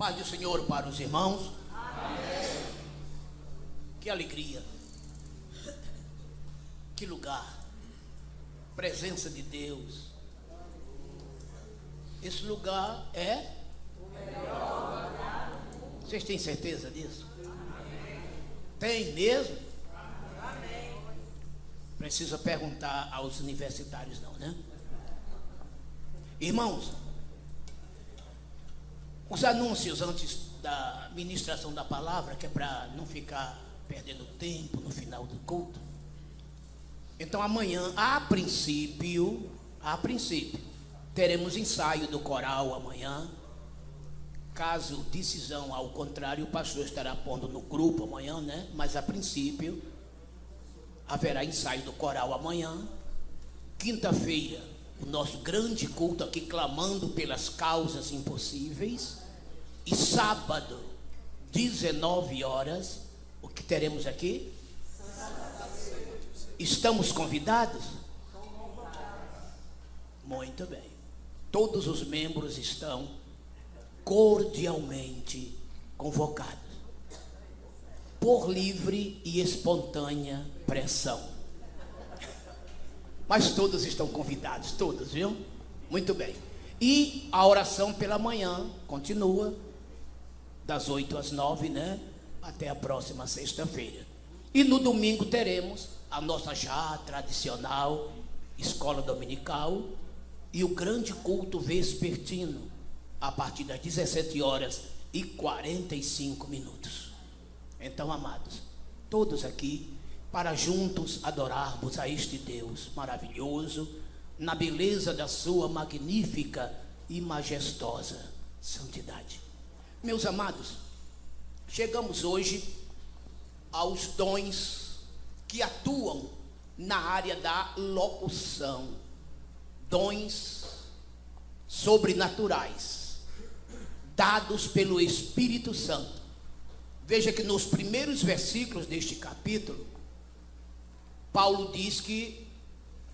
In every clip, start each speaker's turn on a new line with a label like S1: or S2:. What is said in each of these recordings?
S1: Paz do Senhor para os irmãos. Amém. Que alegria, que lugar, presença de Deus. Esse lugar é o melhor lugar. Vocês têm certeza disso? Amém. Tem mesmo? Amém. Precisa perguntar aos universitários não, né? Irmãos, os anúncios antes da ministração da palavra, que é para não ficar perdendo tempo no final do culto. Então amanhã, a princípio, teremos ensaio do coral amanhã. Caso decisão ao contrário, o pastor estará pondo no grupo amanhã, né? Mas a princípio haverá ensaio do coral amanhã. Quinta-feira, o nosso grande culto aqui, clamando pelas causas impossíveis. E sábado, 19 horas, o que teremos aqui? Estamos convidados? Muito bem. Todos os membros estão cordialmente convocados, por livre e espontânea pressão. Mas todos estão convidados, todos, viu? Muito bem. E a oração pela manhã continua, das 8 às 9, né? Até a próxima sexta-feira. E no domingo teremos a nossa já tradicional escola dominical e o grande culto vespertino, a partir das 17 horas e 45 minutos. Então, amados, todos aqui, para juntos adorarmos a este Deus maravilhoso, na beleza da sua magnífica e majestosa santidade. Meus amados, chegamos hoje aos dons que atuam na área da locução, dons sobrenaturais, dados pelo Espírito Santo. Veja que nos primeiros versículos deste capítulo, Paulo diz que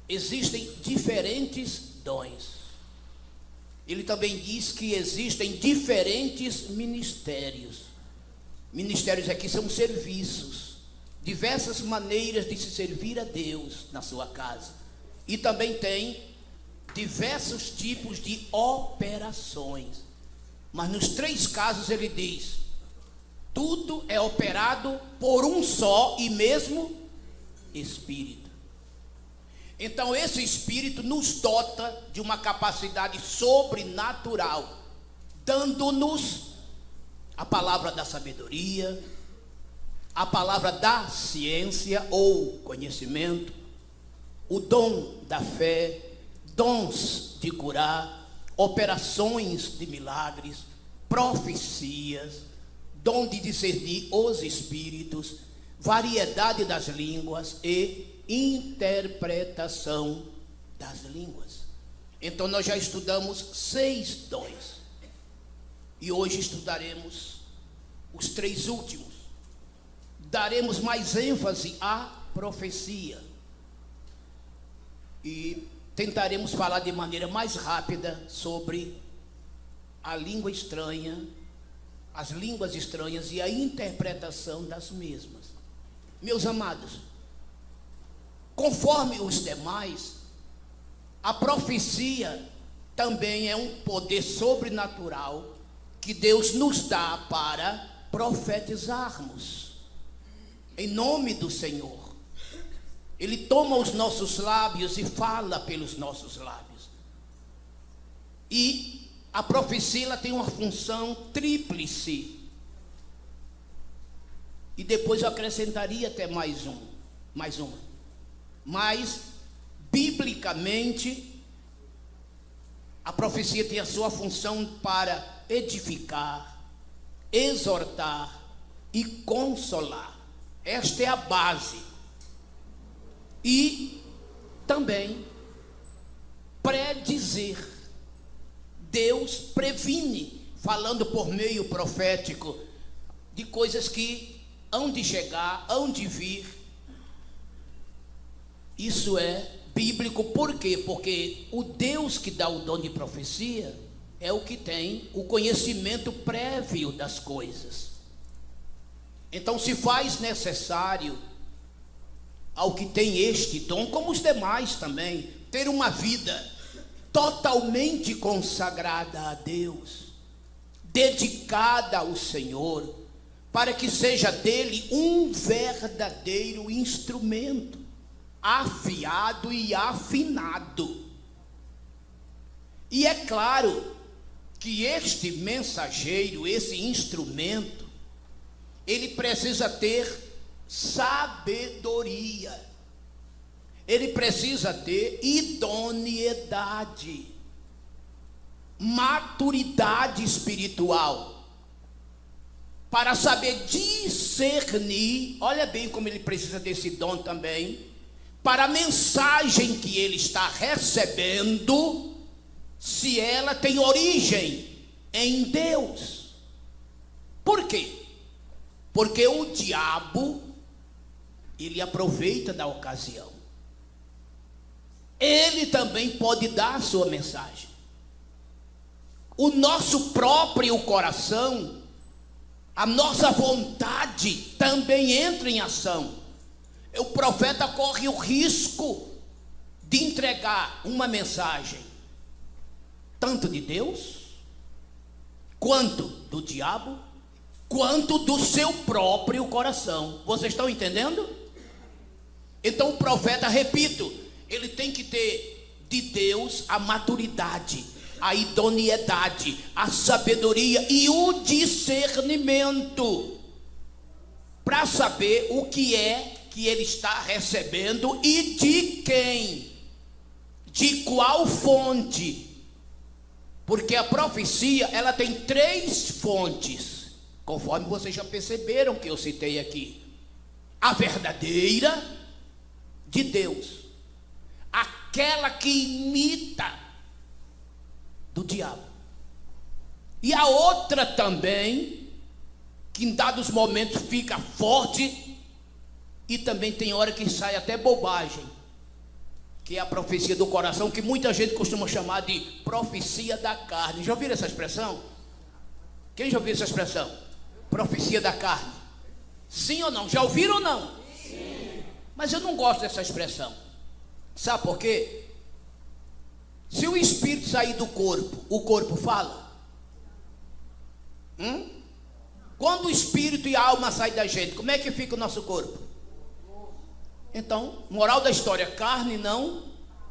S1: existem diferentes dons. Ele também diz que existem diferentes ministérios. Ministérios aqui são serviços, diversas maneiras de se servir a Deus na sua casa. E também tem diversos tipos de operações. Mas nos três casos ele diz: tudo é operado por um só e mesmo Espírito. Então esse Espírito nos dota de uma capacidade sobrenatural, dando-nos a palavra da sabedoria, a palavra da ciência ou conhecimento, o dom da fé, dons de curar, operações de milagres, profecias, dom de discernir os espíritos, variedade das línguas e interpretação das línguas. Então nós já estudamos 6 dons e hoje estudaremos os 3 últimos. Daremos mais ênfase à profecia e tentaremos falar de maneira mais rápida sobre a língua estranha, as línguas estranhas e a interpretação das mesmas. Meus amados, conforme os demais, a profecia também é um poder sobrenatural que Deus nos dá para profetizarmos em nome do Senhor. Ele toma os nossos lábios e fala pelos nossos lábios. E a profecia ela tem uma função tríplice. E depois eu acrescentaria até mais uma. Mas, biblicamente, a profecia tem a sua função para edificar, exortar e consolar. Esta é a base. E também predizer. Deus previne, falando por meio profético, de coisas que hão de chegar, hão de vir. Isso é bíblico, por quê? Porque o Deus que dá o dom de profecia é o que tem o conhecimento prévio das coisas. Então se faz necessário ao que tem este dom, como os demais também, ter uma vida totalmente consagrada a Deus, dedicada ao Senhor, para que seja dele um verdadeiro instrumento, afiado e afinado. E é claro que este mensageiro, esse instrumento, ele precisa ter sabedoria, ele precisa ter idoneidade, maturidade espiritual, para saber discernir. Olha bem como ele precisa desse dom também, para a mensagem que ele está recebendo, se ela tem origem em Deus. Por quê? Porque o diabo, ele aproveita da ocasião. Ele também pode dar a sua mensagem. O nosso próprio coração, a nossa vontade também entra em ação. O profeta corre o risco de entregar uma mensagem, tanto de Deus, quanto do diabo, quanto do seu próprio coração. Vocês estão entendendo? Então o profeta, repito, ele tem que ter de Deus a maturidade, a idoneidade, a sabedoria e o discernimento, para saber o que é que ele está recebendo e de quem, de qual fonte. Porque a profecia, ela tem 3 fontes, conforme vocês já perceberam que eu citei aqui: a verdadeira, de Deus, aquela que imita do diabo, e a outra também, que em dados momentos fica forte, e também tem hora que sai até bobagem, que é a profecia do coração, que muita gente costuma chamar de profecia da carne. Já ouviram essa expressão? Quem já ouviu essa expressão? Profecia da carne. Sim ou não? Já ouviram ou não? Sim. Mas eu não gosto dessa expressão. Sabe por quê? Se o espírito sair do corpo, o corpo fala? Quando o espírito e a alma saem da gente, como é que fica o nosso corpo? Então, moral da história, carne não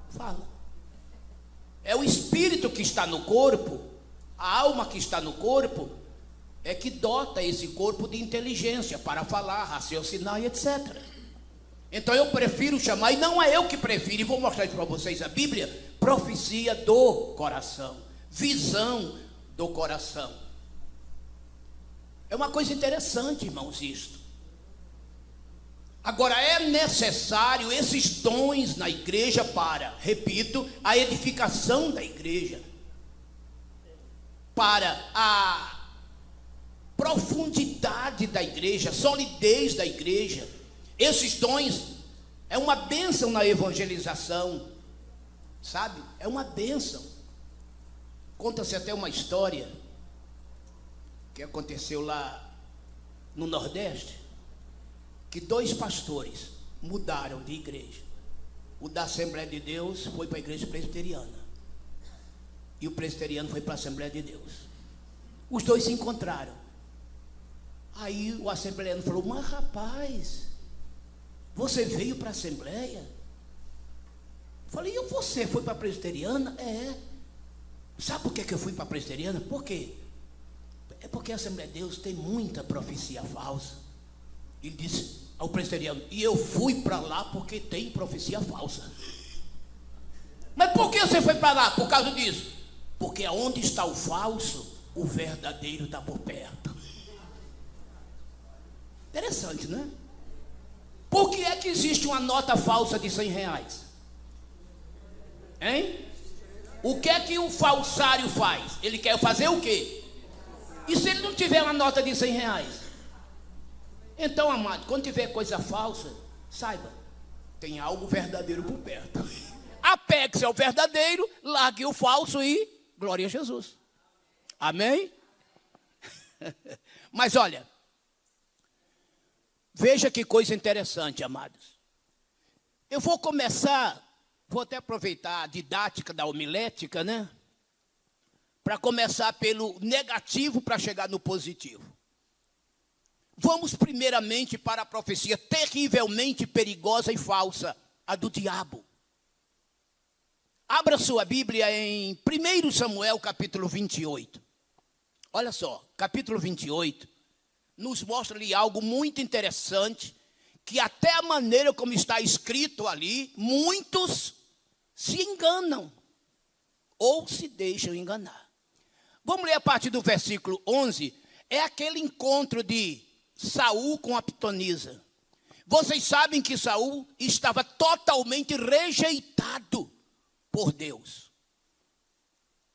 S1: fala. É o espírito que está no corpo, a alma que está no corpo, é que dota esse corpo de inteligência para falar, raciocinar e etc. Então eu prefiro chamar, e não é eu que prefiro, e vou mostrar isso para vocês a Bíblia, profecia do coração, visão do coração. É uma coisa interessante, irmãos, isto. Agora, é necessário esses dons na igreja para, repito, a edificação da igreja, para a profundidade da igreja, solidez da igreja. Esses dons é uma bênção na evangelização, sabe? É uma bênção. Conta-se até uma história que aconteceu lá no Nordeste, que 2 pastores mudaram de igreja. O da Assembleia de Deus foi para a igreja presbiteriana, e o presbiteriano foi para a Assembleia de Deus. Os 2 se encontraram. Aí o assembleiano falou: mas rapaz, você veio para a Assembleia? Eu falei: e você foi para a presbiteriana? É. Sabe por que eu fui para a presbiteriana? Por quê? É porque a Assembleia de Deus tem muita profecia falsa. Ele disse ao presbiteriano: e eu fui para lá porque tem profecia falsa. Mas por que você foi para lá? Por causa disso. Porque onde está o falso, o verdadeiro está por perto. Interessante, né? Por que é que existe uma nota falsa de R$100? Hein? O que é que o falsário faz? Ele quer fazer o quê? E se ele não tiver uma nota de R$100? Então, amado, quando tiver coisa falsa, saiba, tem algo verdadeiro por perto. Apegue-se ao verdadeiro, largue o falso e glória a Jesus. Amém? Mas olha, veja que coisa interessante, amados. Eu vou começar, vou até aproveitar a didática da homilética, né? Para começar pelo negativo para chegar no positivo. Vamos primeiramente para a profecia terrivelmente perigosa e falsa, a do diabo. Abra sua Bíblia em 1 Samuel, capítulo 28. Olha só, capítulo 28, nos mostra ali algo muito interessante, que até a maneira como está escrito ali, muitos se enganam, ou se deixam enganar. Vamos ler a partir do versículo 11, é aquele encontro de Saul com a pitonisa. Vocês sabem que Saul estava totalmente rejeitado por Deus.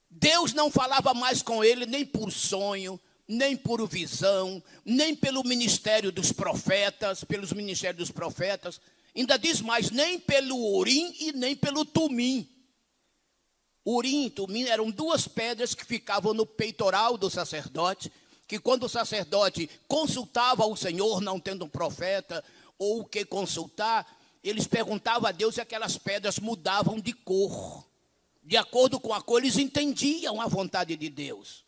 S1: Deus não falava mais com ele nem por sonho, nem por visão, nem pelo ministério dos profetas, pelos ministérios dos profetas. Ainda diz mais, nem pelo Urim e nem pelo Tumim. Urim e Tumim eram duas pedras que ficavam no peitoral do sacerdote, que quando o sacerdote consultava o Senhor, não tendo um profeta ou o que consultar, eles perguntavam a Deus e aquelas pedras mudavam de cor. De acordo com a cor, eles entendiam a vontade de Deus.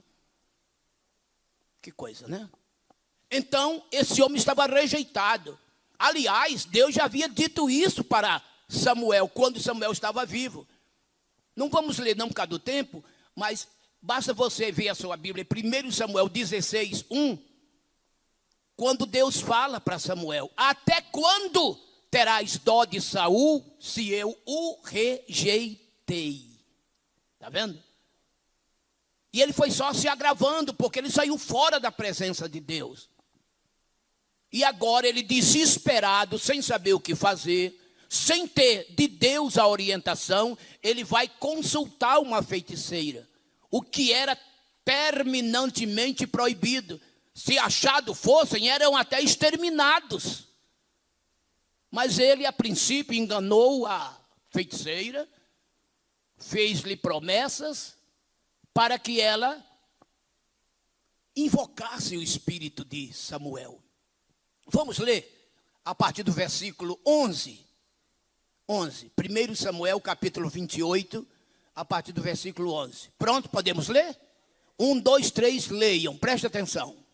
S1: Que coisa, né? Então, esse homem estava rejeitado. Aliás, Deus já havia dito isso para Samuel, quando Samuel estava vivo. Não vamos ler não por causa do tempo, mas basta você ver a sua Bíblia, 1 Samuel 16, 1. Quando Deus fala para Samuel, até quando terás dó de Saul, se eu o rejeitei? Está vendo? E ele foi só se agravando, porque ele saiu fora da presença de Deus. E agora ele, desesperado, sem saber o que fazer, sem ter de Deus a orientação, ele vai consultar uma feiticeira, o que era terminantemente proibido. Se achado fossem, eram até exterminados. Mas ele, a princípio, enganou a feiticeira, fez-lhe promessas para que ela invocasse o espírito de Samuel. Vamos ler a partir do versículo 11. 1 Samuel, capítulo 28, a partir do versículo 11. Pronto, podemos ler? 1, 2, 3, leiam, preste atenção.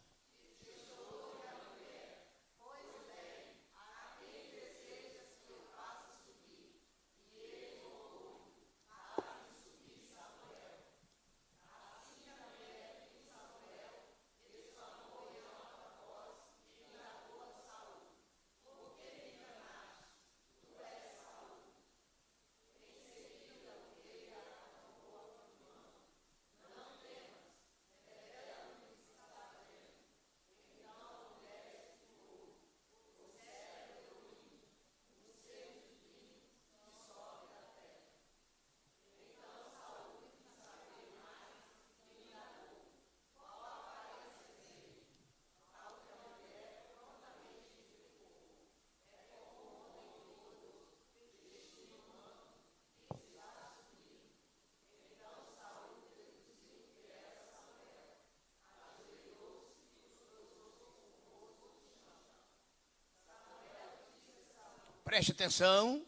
S1: Preste atenção.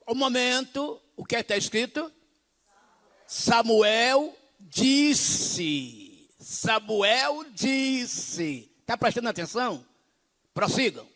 S1: O momento, o que está escrito? Samuel disse. Samuel disse. Está prestando atenção? Prossigam.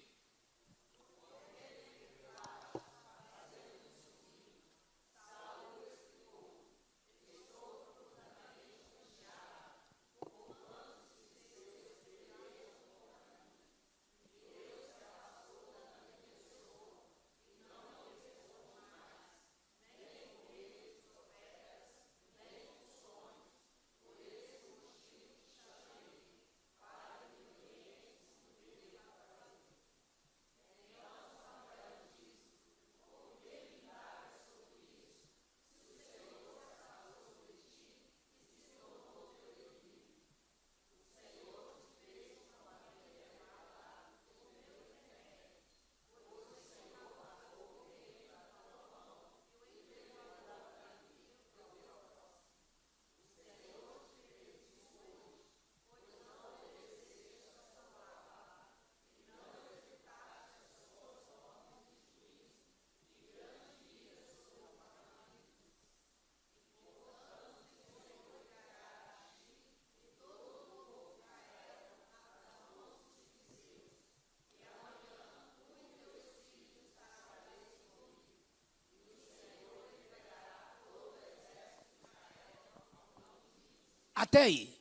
S1: Até aí.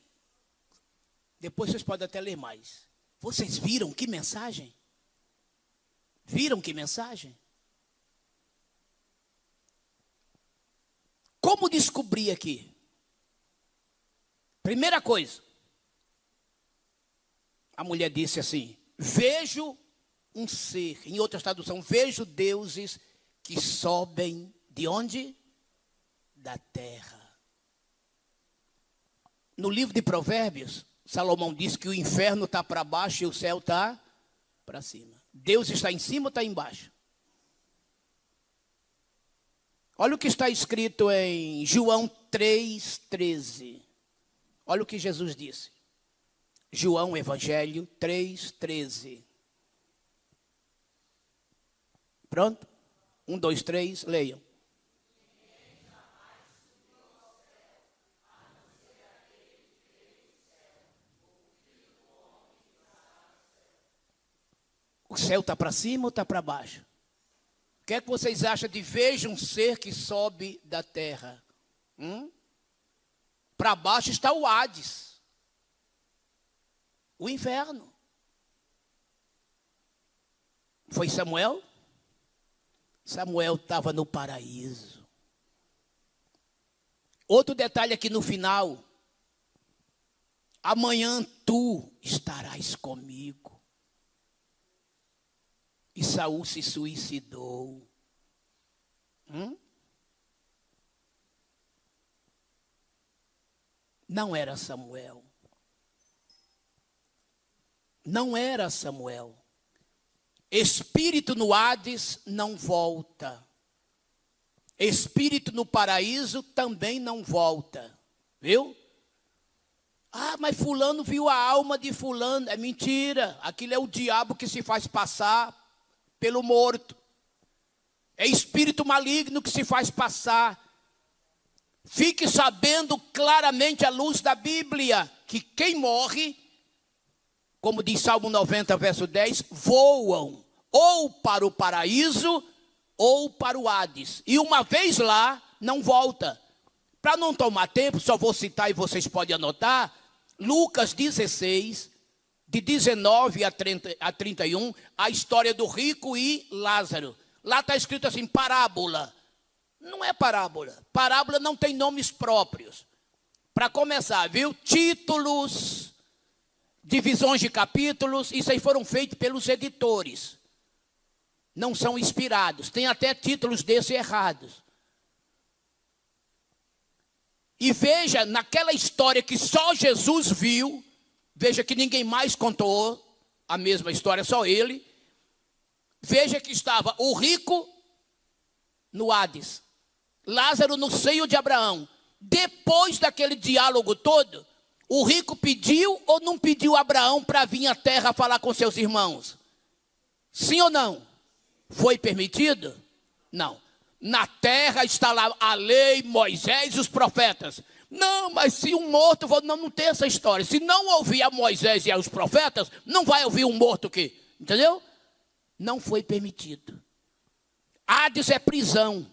S1: Depois vocês podem até ler mais. Vocês viram que mensagem? Viram que mensagem? Como descobrir aqui? Primeira coisa. A mulher disse assim: vejo um ser, em outra tradução, vejo deuses que sobem de onde? Da terra. No livro de Provérbios, Salomão diz que o inferno está para baixo e o céu está para cima. Deus está em cima ou está embaixo? Olha o que está escrito em João 3,13. Olha o que Jesus disse. João, Evangelho 3,13. Pronto? 1, 2, 3, leiam. O céu está para cima ou está para baixo? O que é que vocês acham de veja um ser que sobe da terra? Para baixo está o Hades. O inferno. Foi Samuel? Samuel estava no paraíso. Outro detalhe aqui no final. Amanhã tu estarás comigo. E Saul se suicidou. Não era Samuel. Não era Samuel. Espírito no Hades não volta. Espírito no paraíso também não volta. Viu? Ah, mas fulano viu a alma de fulano. É mentira. Aquilo é o diabo que se faz passar pelo morto. É espírito maligno que se faz passar. Fique sabendo claramente à luz da Bíblia que quem morre, como diz Salmo 90, verso 10, voam ou para o paraíso ou para o Hades. E uma vez lá, não volta. Para não tomar tempo, só vou citar e vocês podem anotar, Lucas 16, de 19 a 31, a história do rico e Lázaro. Lá está escrito assim, parábola. Não é parábola. Parábola não tem nomes próprios. Para começar, viu? Títulos, divisões de capítulos, isso aí foram feitos pelos editores. Não são inspirados. Tem até títulos desses errados. E veja, naquela história que só Jesus viu, veja que ninguém mais contou a mesma história, só ele. Veja que estava o rico no Hades, Lázaro no seio de Abraão. Depois daquele diálogo todo, o rico pediu ou não pediu a Abraão para vir à terra falar com seus irmãos? Sim ou não? Foi permitido? Não. Na terra está lá a lei, Moisés e os profetas. Não, mas se um morto, não tem essa história. Se não ouvir a Moisés e aos profetas, não vai ouvir um morto aqui. Entendeu? Não foi permitido. Hades é prisão.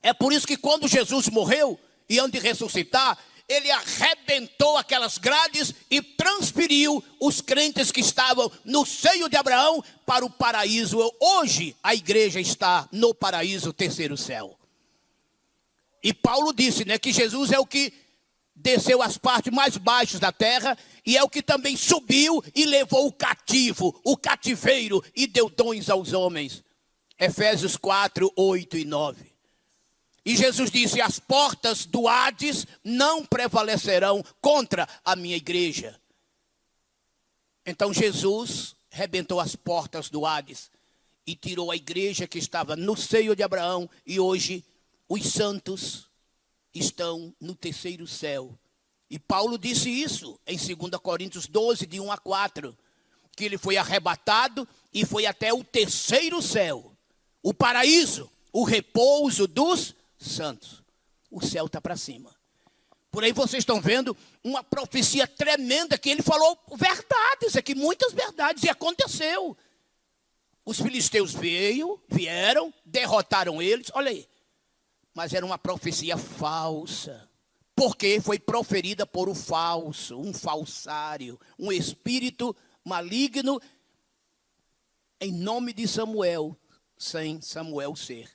S1: É por isso que quando Jesus morreu e antes de ressuscitar, ele arrebentou aquelas grades e transferiu os crentes que estavam no seio de Abraão para o paraíso. Hoje a igreja está no paraíso, terceiro céu. E Paulo disse, né, que Jesus é o que desceu às partes mais baixas da terra e é o que também subiu e levou o cativo, o cativeiro e deu dons aos homens. Efésios 4, 8 e 9. E Jesus disse, as portas do Hades não prevalecerão contra a minha igreja. Então Jesus rebentou as portas do Hades e tirou a igreja que estava no seio de Abraão. E hoje os santos estão no terceiro céu. E Paulo disse isso em 2 Coríntios 12, de 1 a 4. Que ele foi arrebatado e foi até o terceiro céu. O paraíso, o repouso dos santos. O céu está para cima. Por aí vocês estão vendo uma profecia tremenda que ele falou verdades aqui, muitas verdades, e aconteceu. Os filisteus vieram, derrotaram eles, olha aí. Mas era uma profecia falsa, porque foi proferida por um falso, um falsário, um espírito maligno, em nome de Samuel, sem Samuel ser.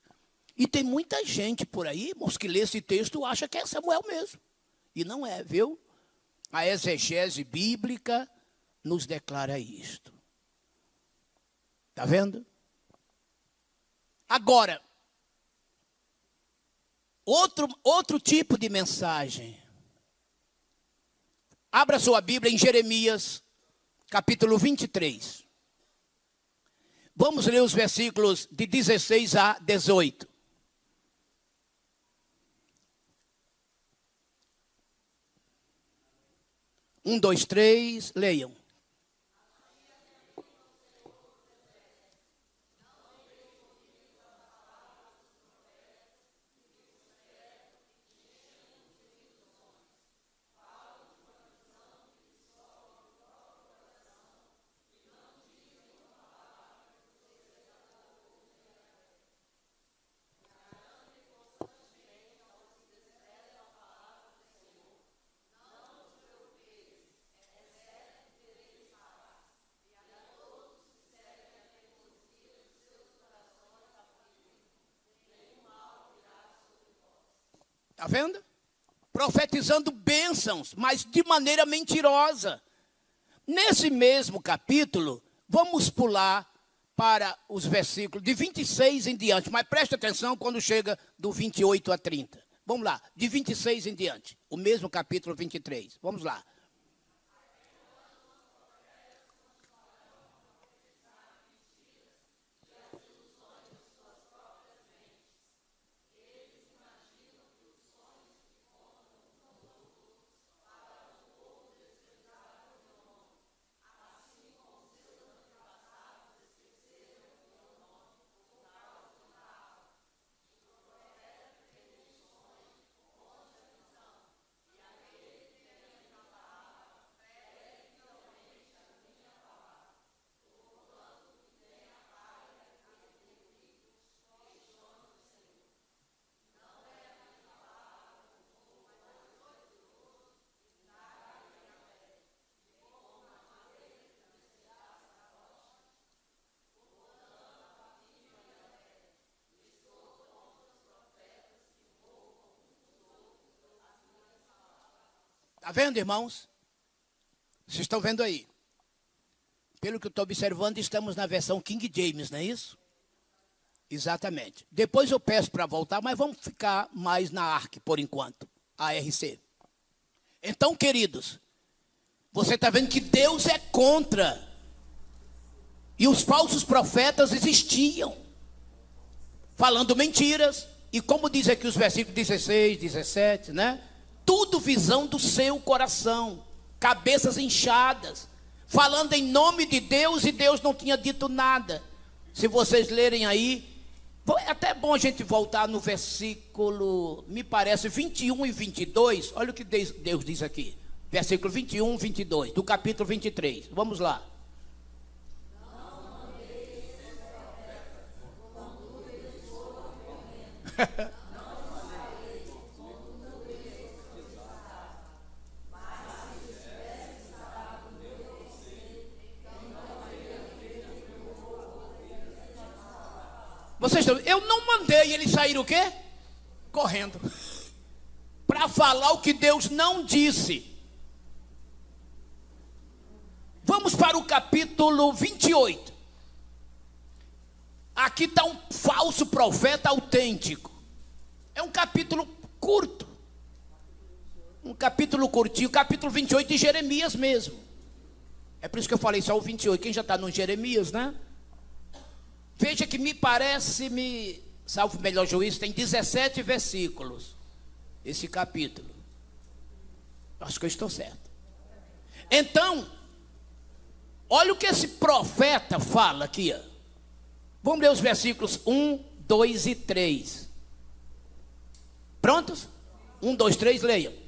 S1: E tem muita gente por aí, irmãos, que lê esse texto e acha que é Samuel mesmo. E não é, viu? A exegese bíblica nos declara isto. Está vendo? Agora, outro tipo de mensagem. Abra sua Bíblia em Jeremias, capítulo 23. Vamos ler os versículos de 16 a 18. Um, dois, três, leiam. Está vendo? Profetizando bênçãos, mas de maneira mentirosa. Nesse mesmo capítulo, vamos pular para os versículos de 26 em diante. Mas preste atenção quando chega do 28 a 30. Vamos lá, de 26 em diante. O mesmo capítulo 23. Vamos lá. Está vendo, irmãos? Vocês estão vendo aí? Pelo que eu estou observando, estamos na versão King James, não é isso? Exatamente. Depois eu peço para voltar, mas vamos ficar mais na ARC por enquanto, ARC. Então, queridos, você está vendo que Deus é contra. E os falsos profetas existiam, falando mentiras. E como diz aqui os versículos 16, 17, né? Tudo visão do seu coração, cabeças inchadas, falando em nome de Deus e Deus não tinha dito nada. Se vocês lerem aí, é até bom a gente voltar no versículo, me parece, 21 e 22. Olha o que Deus diz aqui. Versículo 21 e 22, do capítulo 23. Vamos lá. Vocês estão, eu não mandei eles sair o quê? Correndo. Para falar o que Deus não disse. Vamos para o capítulo 28. Aqui está um falso profeta autêntico. É um capítulo curto. Um capítulo curtinho, capítulo 28 de Jeremias mesmo. É por isso que eu falei só o 28. Quem já está no Jeremias, né? Veja que me parece, salvo o melhor juízo, tem 17 versículos. Esse capítulo. Acho que eu estou certo. Então, olha o que esse profeta fala aqui. Ó. Vamos ler os versículos 1, 2 e 3. Prontos? 1, 2, 3, leiam.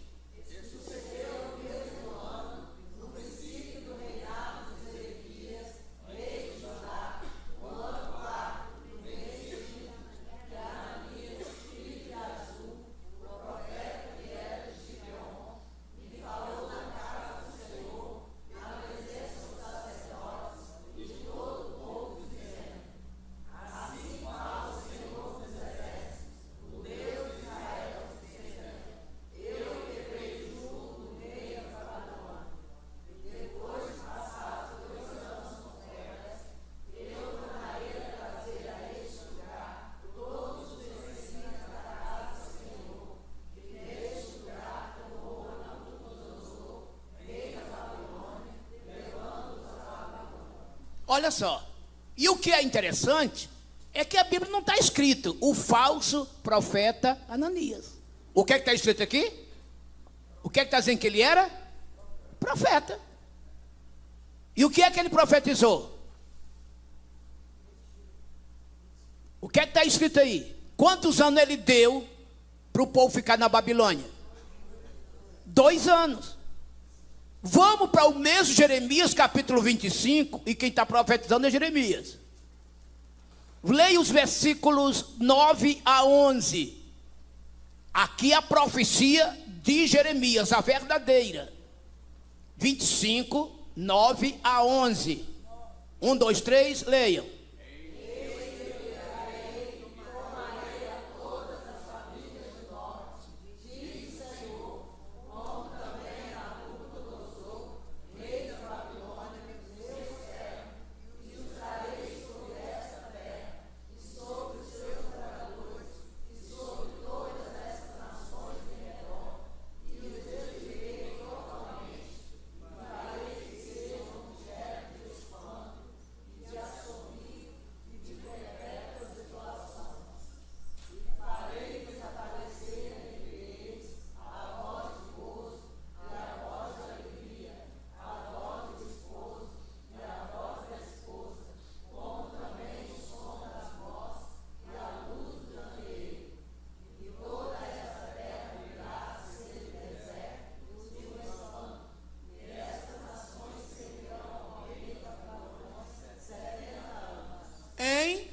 S1: olha só. E o que é interessante é que a Bíblia não está escrito o falso profeta Ananias. O que é que está escrito aqui? O que é que está dizendo que ele era? Profeta. E o que é que ele profetizou? O que é que está escrito aí? Quantos anos ele deu para o povo ficar na Babilônia? 2 anos. Vamos para o mesmo Jeremias, capítulo 25, e quem está profetizando é Jeremias. Leia os versículos 9 a 11. Aqui a profecia de Jeremias, a verdadeira. 25, 9 a 11. 1, 2, 3, leiam.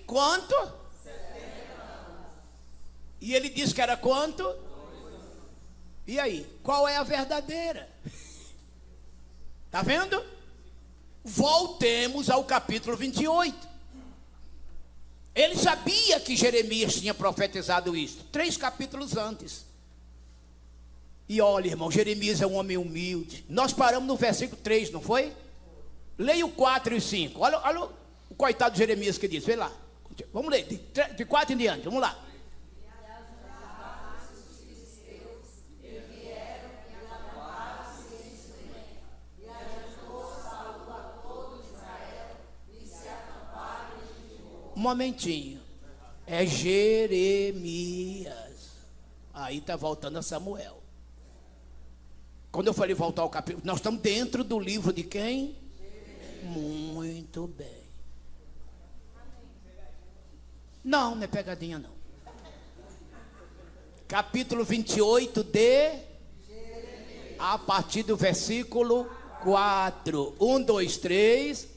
S1: Quanto? 70 anos. E ele disse que era quanto? 2 anos. E aí, qual é a verdadeira? Está vendo? Voltemos ao capítulo 28. Ele sabia que Jeremias tinha profetizado isso 3 capítulos antes. E olha, irmão, Jeremias é um homem humilde. Nós paramos no versículo 3, não foi? Leia o 4 e 5. Olha o coitado de Jeremias que diz, vê lá. Vamos ler, de 4 em diante, vamos lá. Um momentinho. É Jeremias. Aí está voltando a Samuel. Quando eu falei voltar ao capítulo, nós estamos dentro do livro de quem? Muito bem. Não é pegadinha não. Capítulo 28 de... A partir do versículo 4. 1, 2, 3.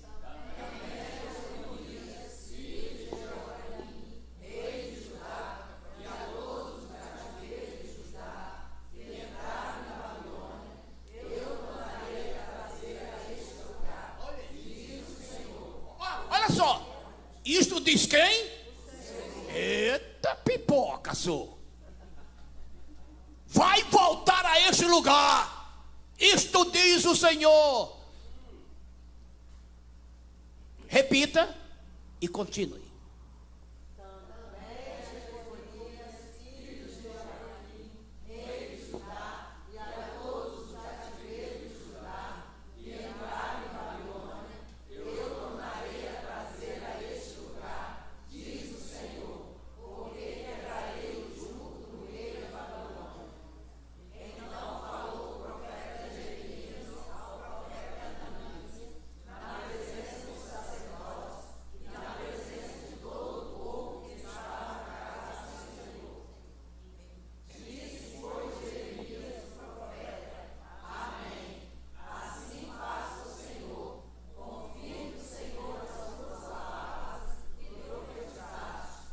S1: Olha só. Isto diz quem? Eita pipoca, sou. Vai voltar a este lugar. Isto diz o Senhor. Repita e continue.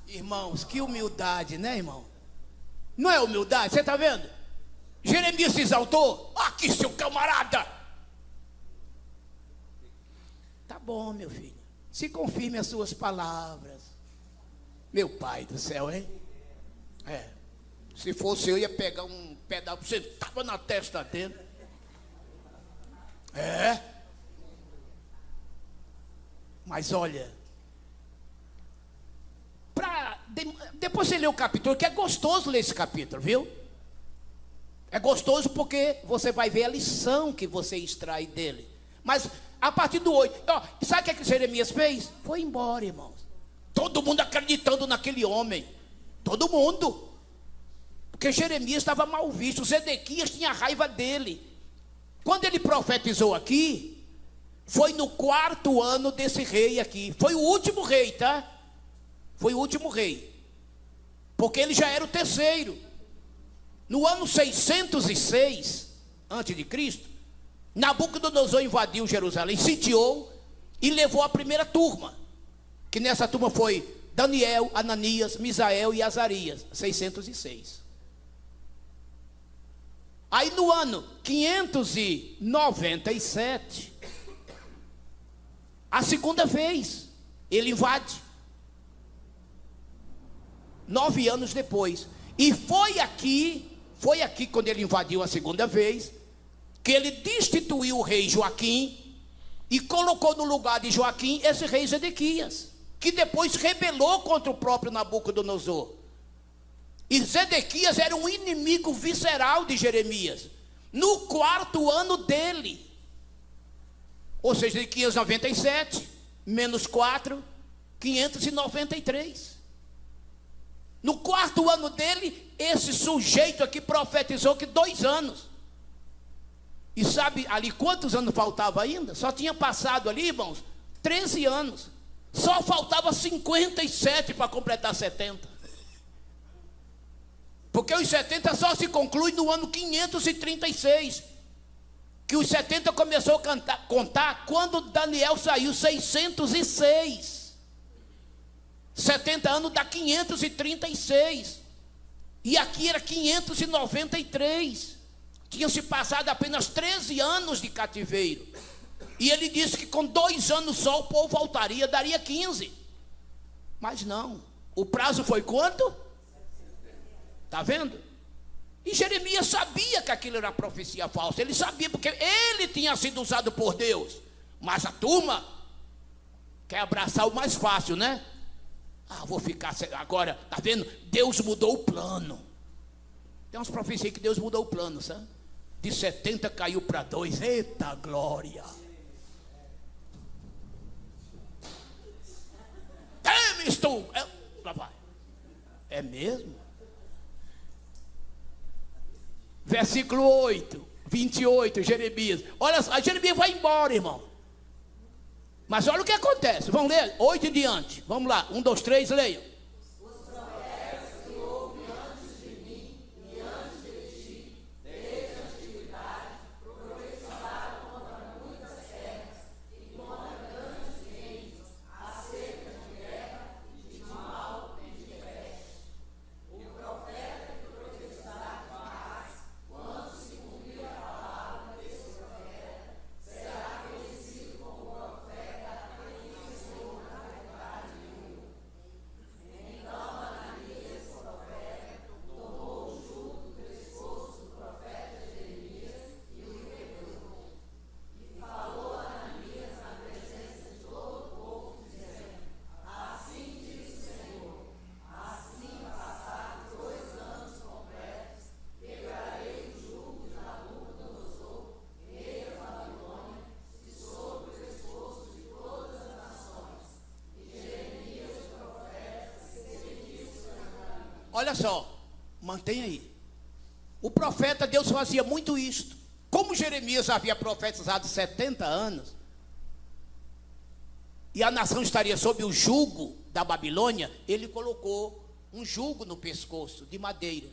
S1: Irmãos, que humildade, né, irmão? Não é humildade, você está vendo? Jeremias se exaltou. Aqui, seu camarada. Tá bom, meu filho. Se confirme as suas palavras. Meu pai do céu, hein? É. Se fosse eu, ia pegar um pedaço. Você estava na testa dele. É. Mas olha. Depois você lê o capítulo, que é gostoso ler esse capítulo, viu? É gostoso porque você vai ver a lição que você extrai dele. Mas A partir do 8. Ó, sabe o que Jeremias fez? Foi embora, irmãos. Todo mundo acreditando naquele homem. Todo mundo. Porque Jeremias estava mal visto. Zedequias tinha raiva dele. Quando ele profetizou aqui, foi no 4º ano desse rei aqui. Foi o último rei, tá? Foi o último rei. Porque ele já era o 3º. No ano 606 a.C., Nabucodonosor invadiu Jerusalém, sitiou e levou a primeira turma. Que nessa turma foi Daniel, Ananias, Misael e Azarias, 606. Aí no ano 597, a segunda vez, ele invade. 9 anos depois. E foi aqui quando ele invadiu a segunda vez, que ele destituiu o rei Joaquim e colocou no lugar de Joaquim esse rei Zedequias, que depois rebelou contra o próprio Nabucodonosor. E Zedequias era um inimigo visceral de Jeremias, no 4º ano dele. Ou seja, de 597, menos 4, 593. No 4º ano dele, esse sujeito aqui profetizou que 2 anos. E sabe ali quantos anos faltava ainda? Só tinha passado ali, irmãos, 13 anos. Só faltava 57 para completar 70. Porque os 70 só se conclui no ano 536. Que os 70 começou a contar quando Daniel saiu, 606. 70 anos dá 536. E aqui era 593. Tinham se passado apenas 13 anos de cativeiro. E ele disse que com 2 anos só o povo voltaria, daria 15. Mas não. O prazo foi quanto? Está vendo? E Jeremias sabia que aquilo era profecia falsa. Ele sabia, porque ele tinha sido usado por Deus. Mas a turma quer abraçar o mais fácil, né? Ah, vou ficar agora, está vendo? Deus mudou o plano. Tem umas profecias que Deus mudou o plano, sabe? De 70 caiu para 2. Eita glória! Temes tu! Lá vai. É mesmo? Versículo 8, 28, Jeremias. Olha só, a Jeremias vai embora, irmão. Mas olha o que acontece. Vamos ler 8 em diante. Vamos lá, 1, 2, 3, leiam. Olha só, mantenha aí. O profeta, Deus fazia muito isto. Como Jeremias havia profetizado 70 anos, e a nação estaria sob o jugo da Babilônia, ele colocou um jugo no pescoço, de madeira.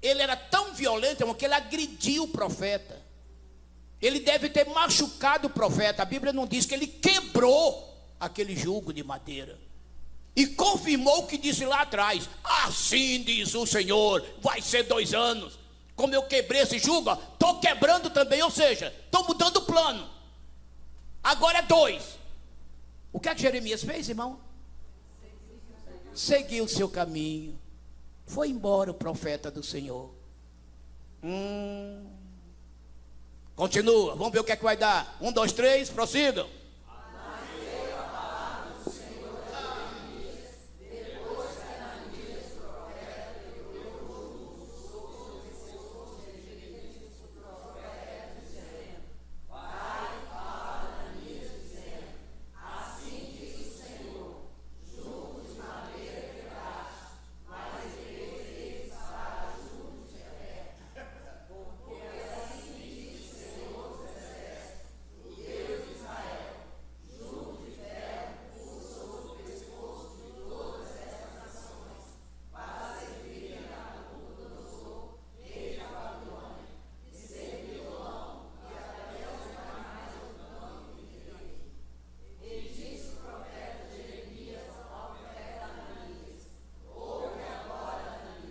S1: Ele era tão violento, irmão, que ele agrediu o profeta. Ele deve ter machucado o profeta. A Bíblia não diz que ele quebrou aquele jugo de madeira. E confirmou o que disse lá atrás. Assim diz o Senhor, vai ser 2 anos. Como eu quebrei esse jugo, estou quebrando também, ou seja, estou mudando o plano. Agora é 2. O que é que Jeremias fez, irmão? Seguiu o seu caminho. Foi embora o profeta do Senhor. Continua, vamos ver o que é que vai dar. 1, 2, 3, prossigam.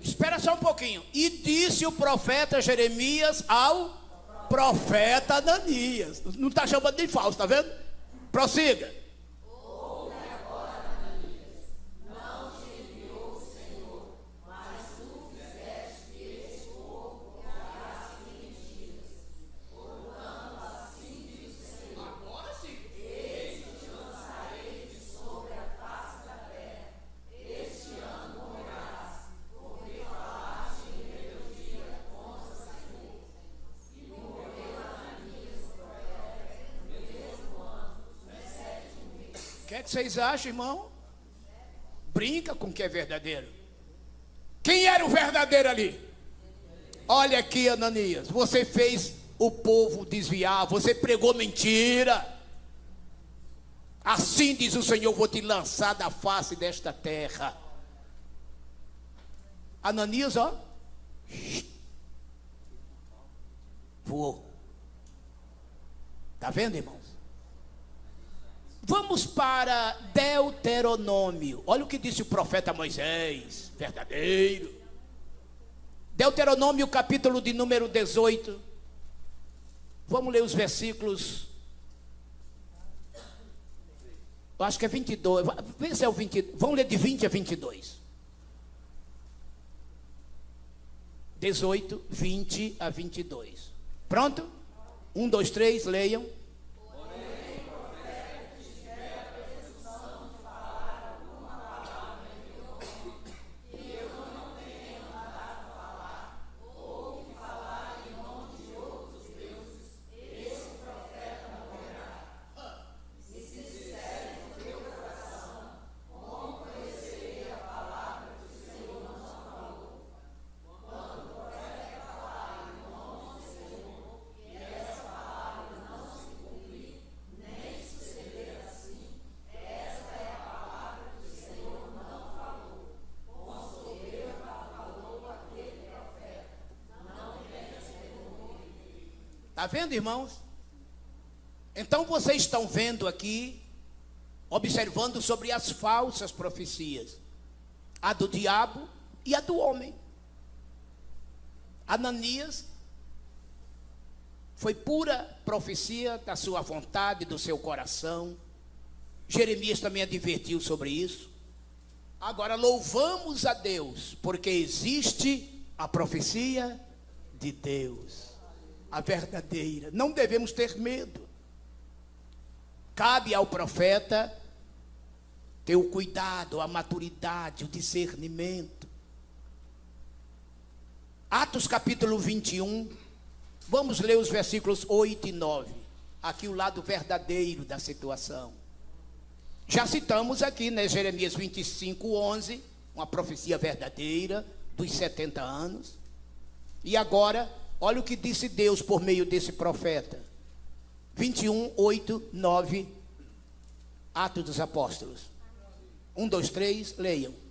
S1: Espera só um pouquinho. E disse o profeta Jeremias ao profeta Ananias. Não está chamando de falso, está vendo? Prossiga. O que é que vocês acham, irmão? Brinca com o que é verdadeiro. Quem era o verdadeiro ali? Olha aqui, Ananias, você fez o povo desviar, você pregou mentira. Assim diz o Senhor, vou te lançar da face desta terra. Ananias, ó, voou. Está vendo, irmãos? Vamos para Deuteronômio. Olha o que disse o profeta Moisés, verdadeiro. Deuteronômio, capítulo de número 18. Vamos ler os versículos. Eu acho que é 22. Vê se é o 20. Vamos ler de 20 a 22. 18, 20 a 22. Pronto? 1, 2, 3, leiam. Está vendo, irmãos? Então vocês estão vendo aqui, observando sobre as falsas profecias, a do diabo e a do homem. Ananias foi pura profecia da sua vontade, do seu coração. Jeremias também advertiu sobre isso. Agora louvamos a Deus, porque existe a profecia de Deus, a verdadeira. Não devemos ter medo. Cabe ao profeta ter o cuidado, a maturidade, o discernimento. Atos capítulo 21, vamos ler os versículos 8 e 9. Aqui o lado verdadeiro da situação. Já citamos aqui, né, Jeremias 25, 11, uma profecia verdadeira dos 70 anos. E agora, olha o que disse Deus por meio desse profeta. 21, 8, 9, Atos dos Apóstolos. 1, 2, 3, leiam.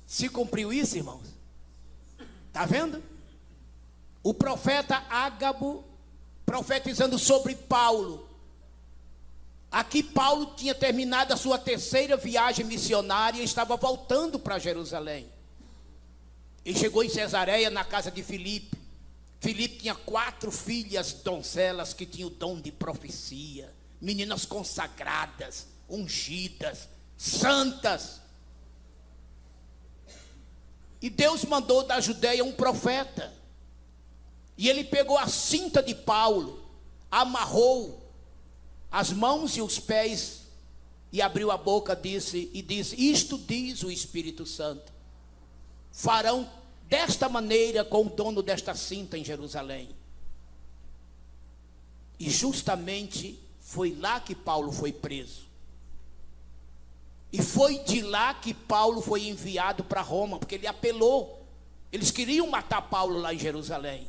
S1: Se cumpriu isso, irmãos? Está vendo? O profeta Ágabo profetizando sobre Paulo. Aqui Paulo tinha terminado a sua terceira viagem missionária e estava voltando para Jerusalém. E chegou em Cesareia, na casa de Filipe. Filipe tinha 4 filhas donzelas que tinham o dom de profecia. Meninas consagradas, ungidas, santas. E Deus mandou da Judeia um profeta. E ele pegou a cinta de Paulo, amarrou as mãos e os pés, e abriu a boca disse: isto diz o Espírito Santo, farão desta maneira com o dono desta cinta em Jerusalém. E justamente foi lá que Paulo foi preso. E foi de lá que Paulo foi enviado para Roma, porque ele apelou. Eles queriam matar Paulo lá em Jerusalém,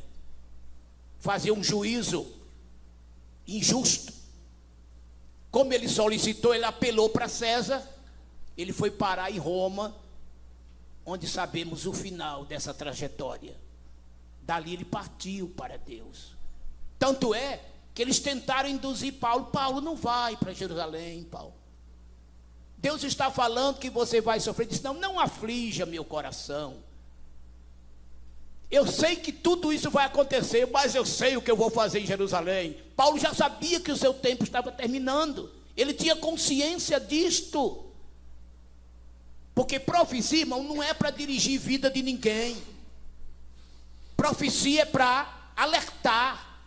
S1: fazer um juízo injusto. Como ele solicitou, ele apelou para César, ele foi parar em Roma, onde sabemos o final dessa trajetória. Dali ele partiu para Deus. Tanto é que eles tentaram induzir Paulo: Paulo, não vai para Jerusalém, Paulo. Deus está falando que você vai sofrer. Ele disse: não aflija meu coração. Eu sei que tudo isso vai acontecer, mas eu sei o que eu vou fazer em Jerusalém. Paulo já sabia que o seu tempo estava terminando. Ele tinha consciência disto. Porque profecia, irmão, não é para dirigir vida de ninguém. Profecia é para alertar.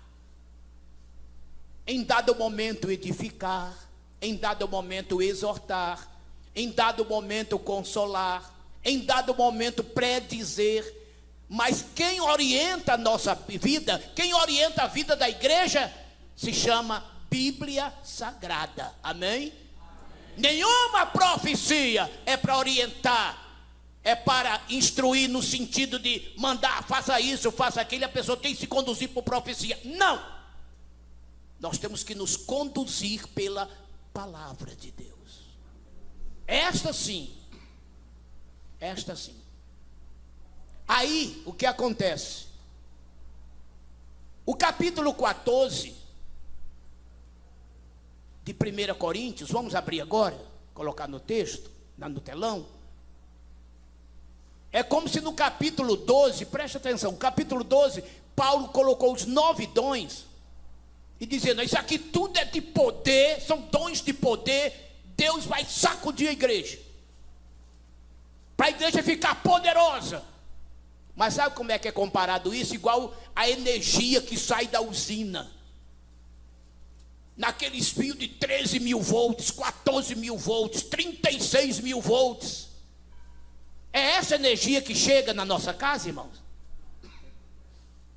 S1: Em dado momento edificar, em dado momento exortar, em dado momento consolar, em dado momento predizer. Mas quem orienta a nossa vida, quem orienta a vida da igreja, se chama Bíblia Sagrada. Amém? Nenhuma profecia é para orientar, é para instruir no sentido de mandar, faça isso, faça aquilo, a pessoa tem que se conduzir por profecia. Não! Nós temos que nos conduzir pela palavra de Deus. Esta sim. Aí, o que acontece? O capítulo 14 de 1 Coríntios, vamos abrir agora, colocar no texto, no telão. É como se no capítulo 12, preste atenção, capítulo 12, Paulo colocou os 9 dons, e dizendo: isso aqui tudo é de poder, são dons de poder. Deus vai sacudir a igreja, para a igreja ficar poderosa. Mas sabe como é que é comparado isso? Igual a energia que sai da usina. Naqueles fios de 13 mil volts, 14 mil volts, 36 mil volts. É essa energia que chega na nossa casa, irmãos?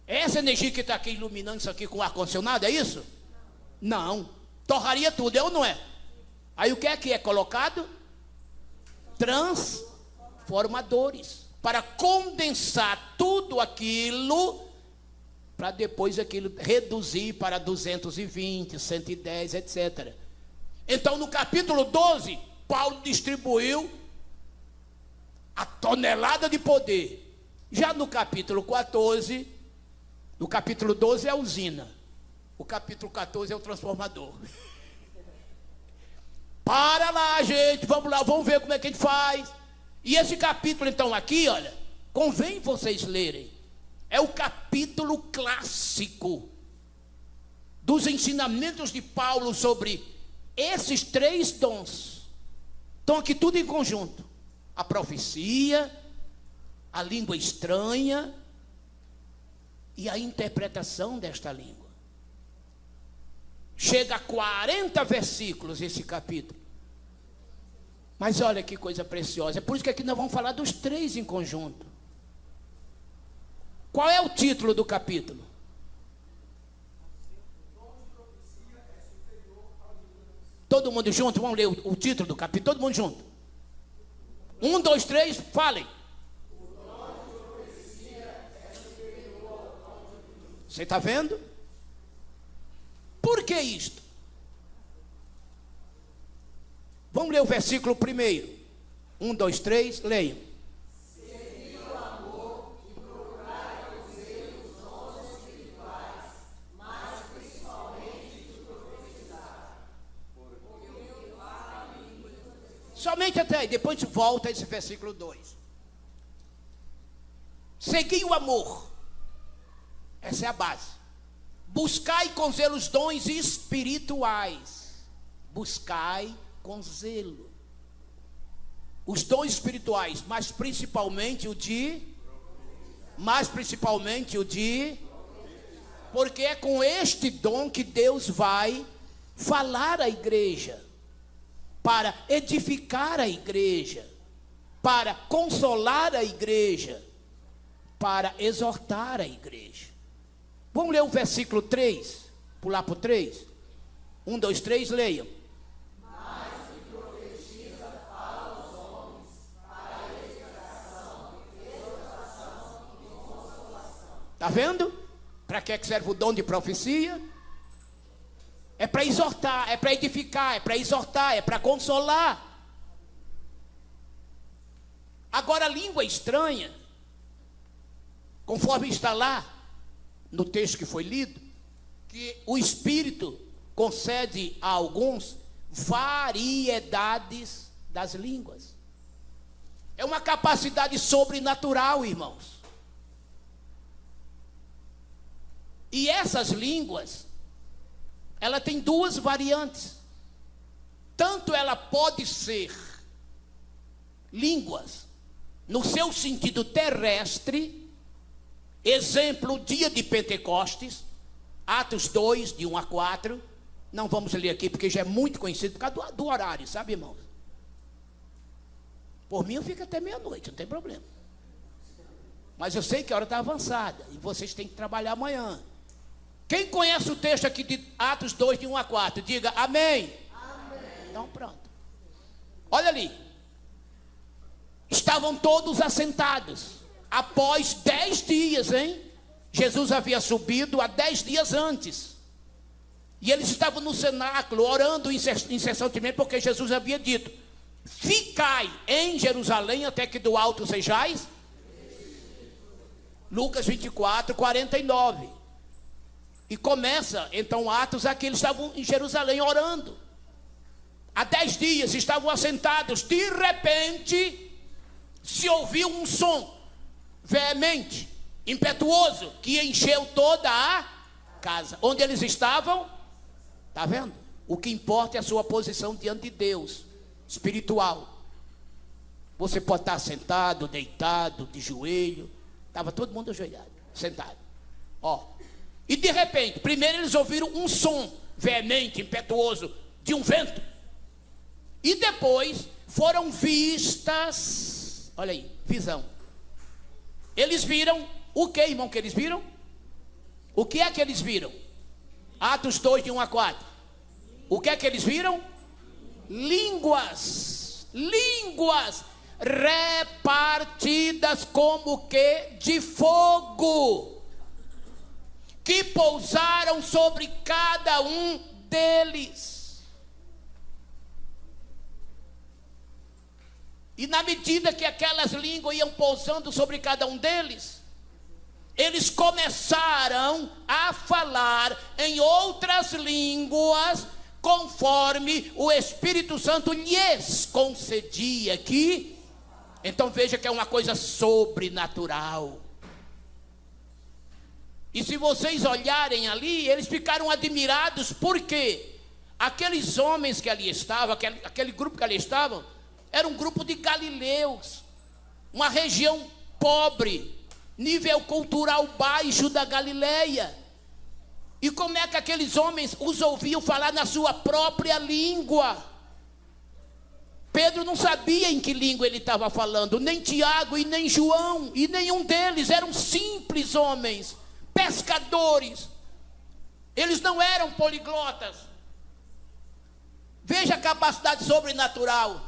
S1: É essa energia que está aqui iluminando isso aqui com ar-condicionado, é isso? Não. Torraria tudo, é ou não é? Aí o que é colocado? Transformadores. Para condensar tudo aquilo, para depois aquilo reduzir para 220, 110, etc. Então no capítulo 12, Paulo distribuiu a tonelada de poder. Já no capítulo 14, no capítulo 12 é a usina, o capítulo 14 é o transformador. Para lá, gente, vamos lá, vamos ver como é que a gente faz. E esse capítulo então aqui, olha, convém vocês lerem. É o capítulo clássico dos ensinamentos de Paulo sobre esses 3 dons. Estão aqui tudo em conjunto: a profecia, a língua estranha e a interpretação desta língua. Chega a 40 versículos esse capítulo. Mas olha que coisa preciosa. É por isso que aqui nós vamos falar dos 3 em conjunto. Qual é o título do capítulo? Todo mundo junto, vamos ler o título do capítulo, todo mundo junto. 1, 2, 3, falem. Você está vendo? Por que isto? Vamos ler o versículo primeiro. 1, 2, 3, leiam.
S2: Seguir o amor e procurar conhecer os dons espirituais, mas principalmente de profetizar. Porque eu falo em língua.
S1: Somente até aí, depois volta a esse versículo 2. Seguir o amor. Essa é a base. Buscai com zelo os dons espirituais. Buscai com zelo os dons espirituais, mas principalmente o de porque é com este dom que Deus vai falar à igreja, para edificar a igreja, para consolar a igreja, para exortar a igreja. Vamos ler o versículo 3, pular para o 3? 1, 2, 3, leiam.
S2: Mas que profetiza fala aos homens para a edificação, exortação e consolação.
S1: Está vendo? Para que serve o dom de profecia? É para exortar, é para edificar, é para exortar, é para consolar. Agora, a língua estranha, conforme está lá no texto que foi lido, que o Espírito concede a alguns variedades das línguas. É uma capacidade sobrenatural, irmãos. E essas línguas, ela tem duas variantes. Tanto ela pode ser línguas no seu sentido terrestre, exemplo, o dia de Pentecostes, Atos 2, de 1 a 4, não vamos ler aqui porque já é muito conhecido por causa do horário, sabe, irmãos? Por mim eu fico até meia-noite, não tem problema. Mas eu sei que a hora está avançada e vocês têm que trabalhar amanhã. Quem conhece o texto aqui de Atos 2, de 1 a 4, diga amém.
S2: Amém.
S1: Então pronto. Olha ali. Estavam todos assentados. Após 10 dias, hein? Jesus havia subido há 10 dias antes. E eles estavam no cenáculo, orando incessantemente, porque Jesus havia dito: ficai em Jerusalém até que do alto sejais. Lucas 24, 49. E começa, então, Atos, aqui eles estavam em Jerusalém orando. Há 10 dias estavam assentados. De repente, se ouviu um som veemente, impetuoso, que encheu toda a casa. Onde eles estavam? Está vendo? O que importa é a sua posição diante de Deus, espiritual. Você pode estar sentado, deitado, de joelho. Estava todo mundo ajoelhado, sentado. Ó. E de repente, primeiro eles ouviram um som veemente, impetuoso, de um vento. E depois foram vistas, olha aí, visão. Eles viram, o que, irmão, que eles viram? O que é que eles viram? Atos 2, de 1 a 4. O que é que eles viram? Línguas. Línguas repartidas como que de fogo, que pousaram sobre cada um deles. E na medida que aquelas línguas iam pousando sobre cada um deles, eles começaram a falar em outras línguas, conforme o Espírito Santo lhes concedia aqui. Então veja que é uma coisa sobrenatural. E se vocês olharem ali, eles ficaram admirados, porque aqueles homens que ali estavam, aquele grupo que ali estavam, era um grupo de galileus, uma região pobre, nível cultural baixo da Galileia. E como é que aqueles homens os ouviam falar na sua própria língua? Pedro não sabia em que língua ele estava falando, nem Tiago e nem João, e nenhum deles, eram simples homens, pescadores. Eles não eram poliglotas. Veja a capacidade sobrenatural.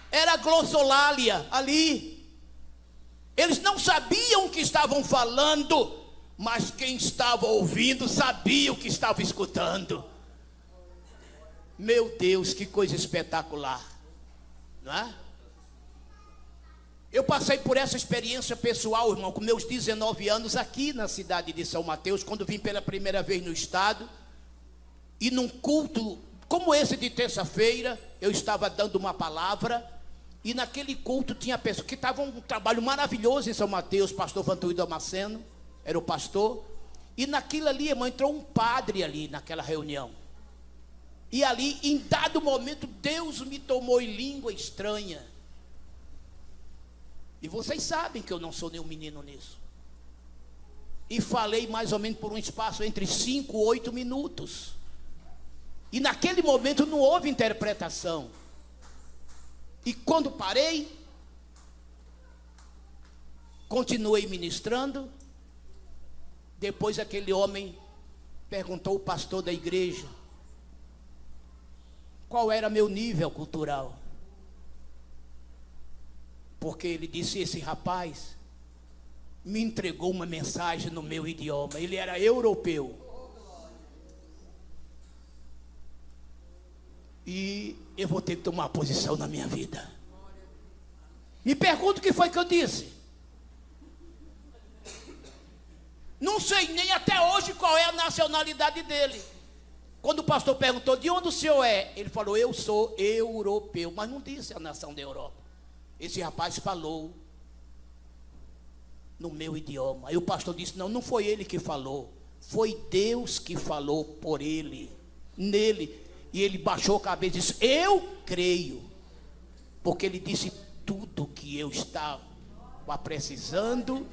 S1: Era glossolalia ali. Eles não sabiam o que estavam falando, mas quem estava ouvindo sabia o que estava escutando. Meu Deus, que coisa espetacular, não é? Eu passei por essa experiência pessoal, irmão, com meus 19 anos aqui na cidade de São Mateus, quando vim pela primeira vez no estado. E num culto como esse de terça-feira, eu estava dando uma palavra, e naquele culto tinha pessoas que estavam um trabalho maravilhoso em São Mateus. Pastor Vantuído Damasceno era o pastor. E naquilo ali, irmão, entrou um padre ali naquela reunião. E ali, em dado momento, Deus me tomou em língua estranha. E vocês sabem que eu não sou nenhum menino nisso. E falei mais ou menos por um espaço entre 5 e 8 minutos. E naquele momento não houve interpretação. E quando parei, continuei ministrando. Depois aquele homem perguntou ao pastor da igreja qual era meu nível cultural. Porque ele disse: esse rapaz me entregou uma mensagem no meu idioma. Ele era europeu. E eu vou ter que tomar posição na minha vida. Me pergunto o que foi que eu disse. Não sei nem até hoje qual é a nacionalidade dele. Quando o pastor perguntou: de onde o senhor é? Ele falou: eu sou europeu. Mas não disse a nação da Europa. Esse rapaz falou no meu idioma. Aí o pastor disse: não foi ele que falou, foi Deus que falou por ele, nele. E ele baixou a cabeça e disse: eu creio, porque ele disse tudo que eu estava precisando.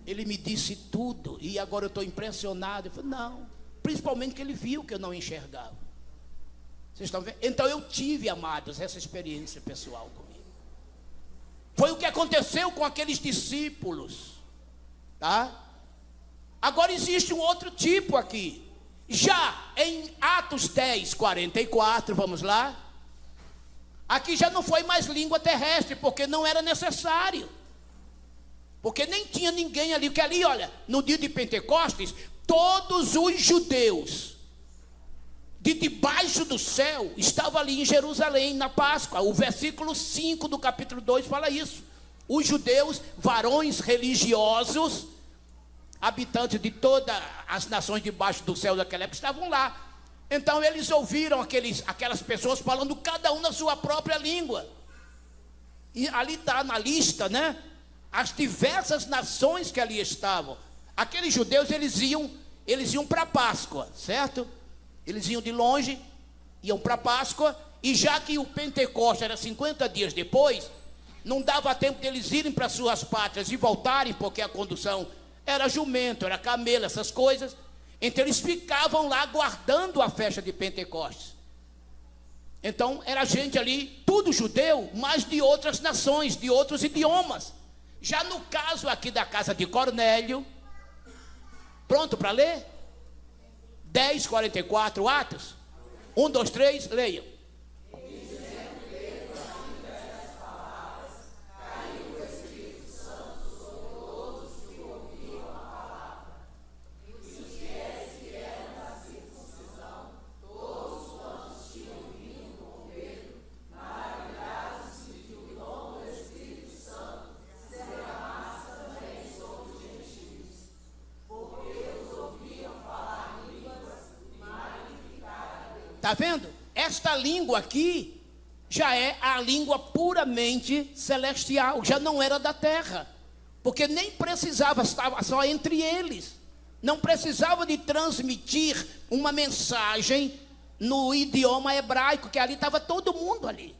S1: Ele me disse tudo, e agora eu estou impressionado. Eu falei: não, principalmente que ele viu que eu não enxergava. Vocês estão vendo? Então eu tive, amados, essa experiência pessoal comigo. Foi o que aconteceu com aqueles discípulos, tá? Agora existe um outro tipo aqui. Já em Atos 10, 44, vamos lá. Aqui já não foi mais língua terrestre, porque não era necessário. Porque nem tinha ninguém ali. Porque ali, olha, no dia de Pentecostes, todos os judeus de debaixo do céu estavam ali em Jerusalém, na Páscoa. O versículo 5 do capítulo 2 fala isso. Os judeus, varões religiosos, habitantes de todas as nações debaixo do céu daquela época, estavam lá. Então eles ouviram aquelas pessoas falando cada um na sua própria língua. E ali está na lista, né? As diversas nações que ali estavam. Aqueles judeus, eles iam para a Páscoa, certo? Eles iam de longe, iam para a Páscoa. E já que o Pentecostes era 50 dias depois, não dava tempo deles irem para suas pátrias e voltarem, porque a condução era jumento, era camelo, essas coisas. Então eles ficavam lá guardando a festa de Pentecostes. Então era gente ali, tudo judeu, mas de outras nações, de outros idiomas. Já no caso aqui da casa de Cornélio, pronto para ler? 10, 44, Atos. 1, 2, 3, leiam. Está vendo? Esta língua aqui já é a língua puramente celestial, já não era da terra, porque nem precisava, estava só entre eles, não precisava de transmitir uma mensagem no idioma hebraico, que ali estava todo mundo ali.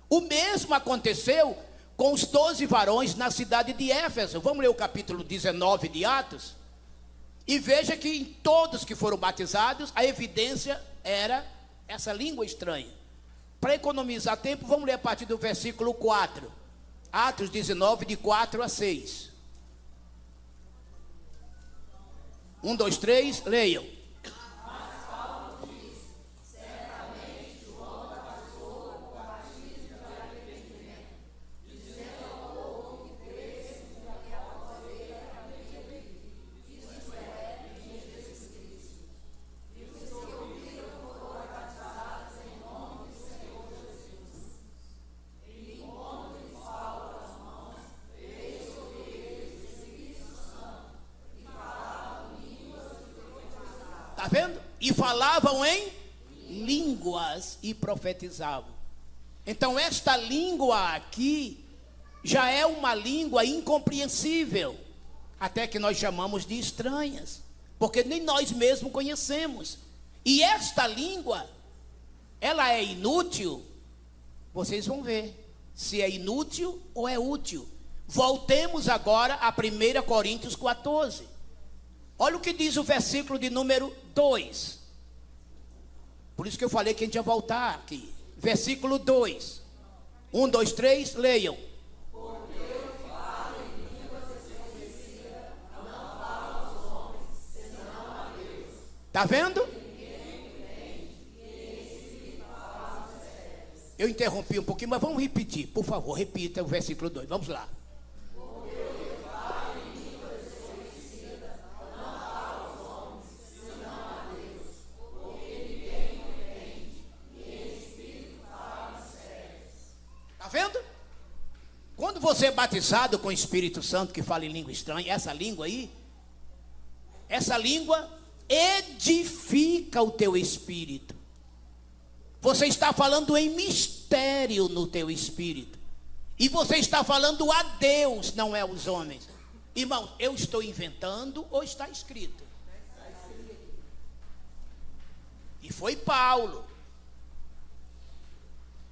S1: O mesmo aconteceu com os 12 varões na cidade de Éfeso. Vamos ler o capítulo 19 de Atos, e veja que em todos que foram batizados, a evidência era essa língua estranha. Para economizar tempo, vamos ler a partir do versículo 4. Atos 19, de 4 a 6. 1, 2, 3, leiam. Está vendo? E falavam em línguas e profetizavam. Então esta língua aqui já é uma língua incompreensível, até que nós chamamos de estranhas, porque nem nós mesmos conhecemos. E esta língua, ela é inútil. Vocês vão ver se é inútil ou é útil. Voltemos agora a 1 Coríntios 14. Olha o que diz o versículo de número 2. Por isso que eu falei que a gente ia voltar aqui. Versículo 2. 1, 2, 3, leiam.
S2: Porque eu falo em línguas desconhecidas, não falo aos homens, senão a Deus.
S1: Está vendo? Eu interrompi um pouquinho, mas vamos repetir. Por favor, repita o versículo 2. Vamos lá.
S2: Porque eu falo em línguas desconhecidas, não falo aos homens, senão a Deus. Porque ninguém entende, e em espírito fala mistérios.
S1: Está vendo? Quando você é batizado com o Espírito Santo, que fala em língua estranha, essa língua edifica o teu espírito. Você está falando em mistério no teu espírito. E você está falando a Deus, não é aos homens. Irmãos, eu estou inventando ou está escrito? E foi Paulo.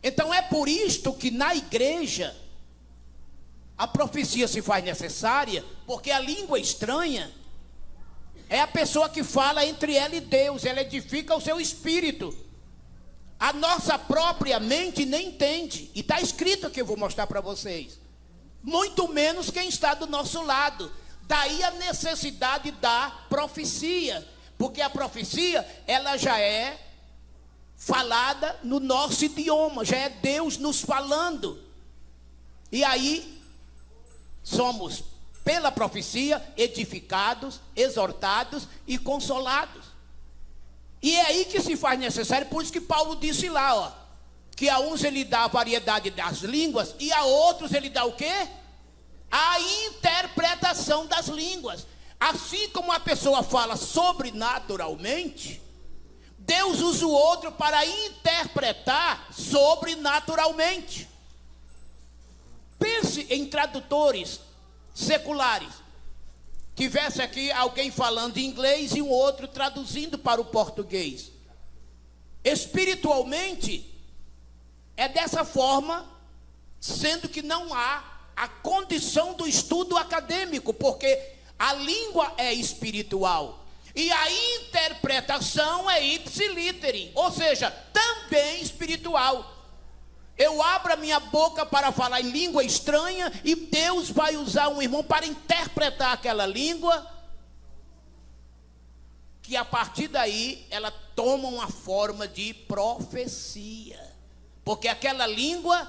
S1: Então é por isto que na igreja a profecia se faz necessária, porque a língua estranha é a pessoa que fala entre ela e Deus, ela edifica o seu espírito. A nossa própria mente nem entende. E está escrito aqui, eu vou mostrar para vocês. Muito menos quem está do nosso lado. Daí a necessidade da profecia. Porque a profecia, ela já é falada no nosso idioma. Já é Deus nos falando. E aí, somos, pela profecia, edificados, exortados e consolados. E é aí que se faz necessário, por isso que Paulo disse lá, ó, que a uns ele dá a variedade das línguas e a outros ele dá o quê? A interpretação das línguas. Assim como a pessoa fala sobrenaturalmente, Deus usa o outro para interpretar sobrenaturalmente. Pense em tradutores seculares. Tivesse aqui alguém falando em inglês e um outro traduzindo para o português. Espiritualmente, é dessa forma, sendo que não há a condição do estudo acadêmico, porque a língua é espiritual e a interpretação é ipsiliteri, ou seja, também espiritual. Eu abro a minha boca para falar em língua estranha e Deus vai usar um irmão para interpretar aquela língua, que a partir daí ela toma uma forma de profecia, porque aquela língua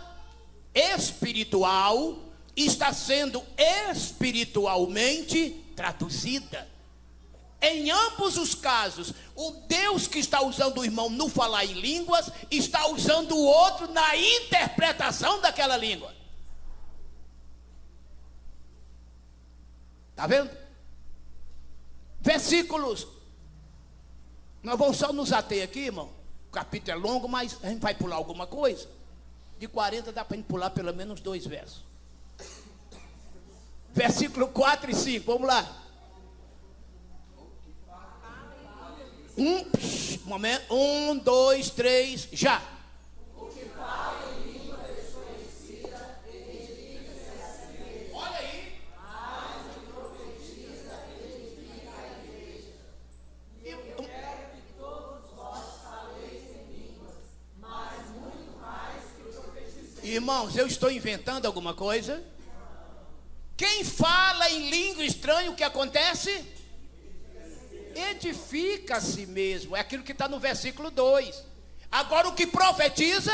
S1: espiritual está sendo espiritualmente traduzida. Em ambos os casos, o Deus que está usando o irmão no falar em línguas, está usando o outro na interpretação daquela língua. Está vendo? Versículos. Nós vamos só nos ater aqui, irmão. O capítulo é longo, mas a gente vai pular alguma coisa. De 40 dá para a gente pular pelo menos 2 versos. Versículo 4 e 5, vamos lá. Momento. 1, 2, 3, já.
S2: O que fala em língua desconhecida, edifica-se a si mesmo.
S1: Olha aí.
S2: Mas o que profetiza, edifica a igreja. E eu quero que todos vós faleis em línguas, mas muito mais que profetizeis.
S1: Irmãos, eu estou inventando alguma coisa? Quem fala em língua estranha, o que acontece? Edifica a si mesmo. É aquilo que está no versículo 2. Agora o que profetiza,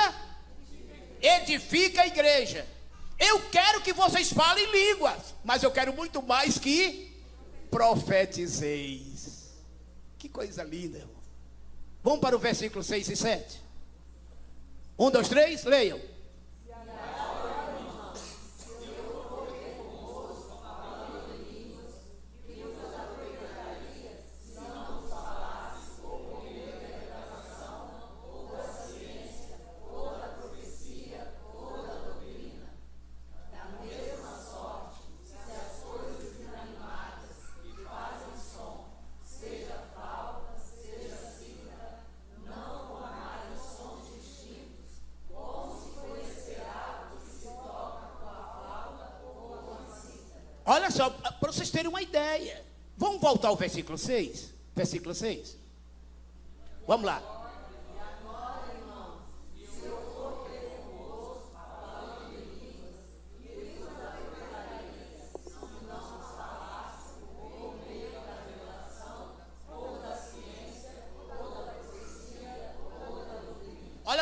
S1: edifica a igreja. Eu quero que vocês falem línguas, mas eu quero muito mais que profetizeis. Que coisa linda, irmão. Vamos para o versículo 6 e 7. 1, 2, 3, leiam. Olha só, para vocês terem uma ideia. Vamos voltar ao versículo 6? Versículo 6. Vamos lá.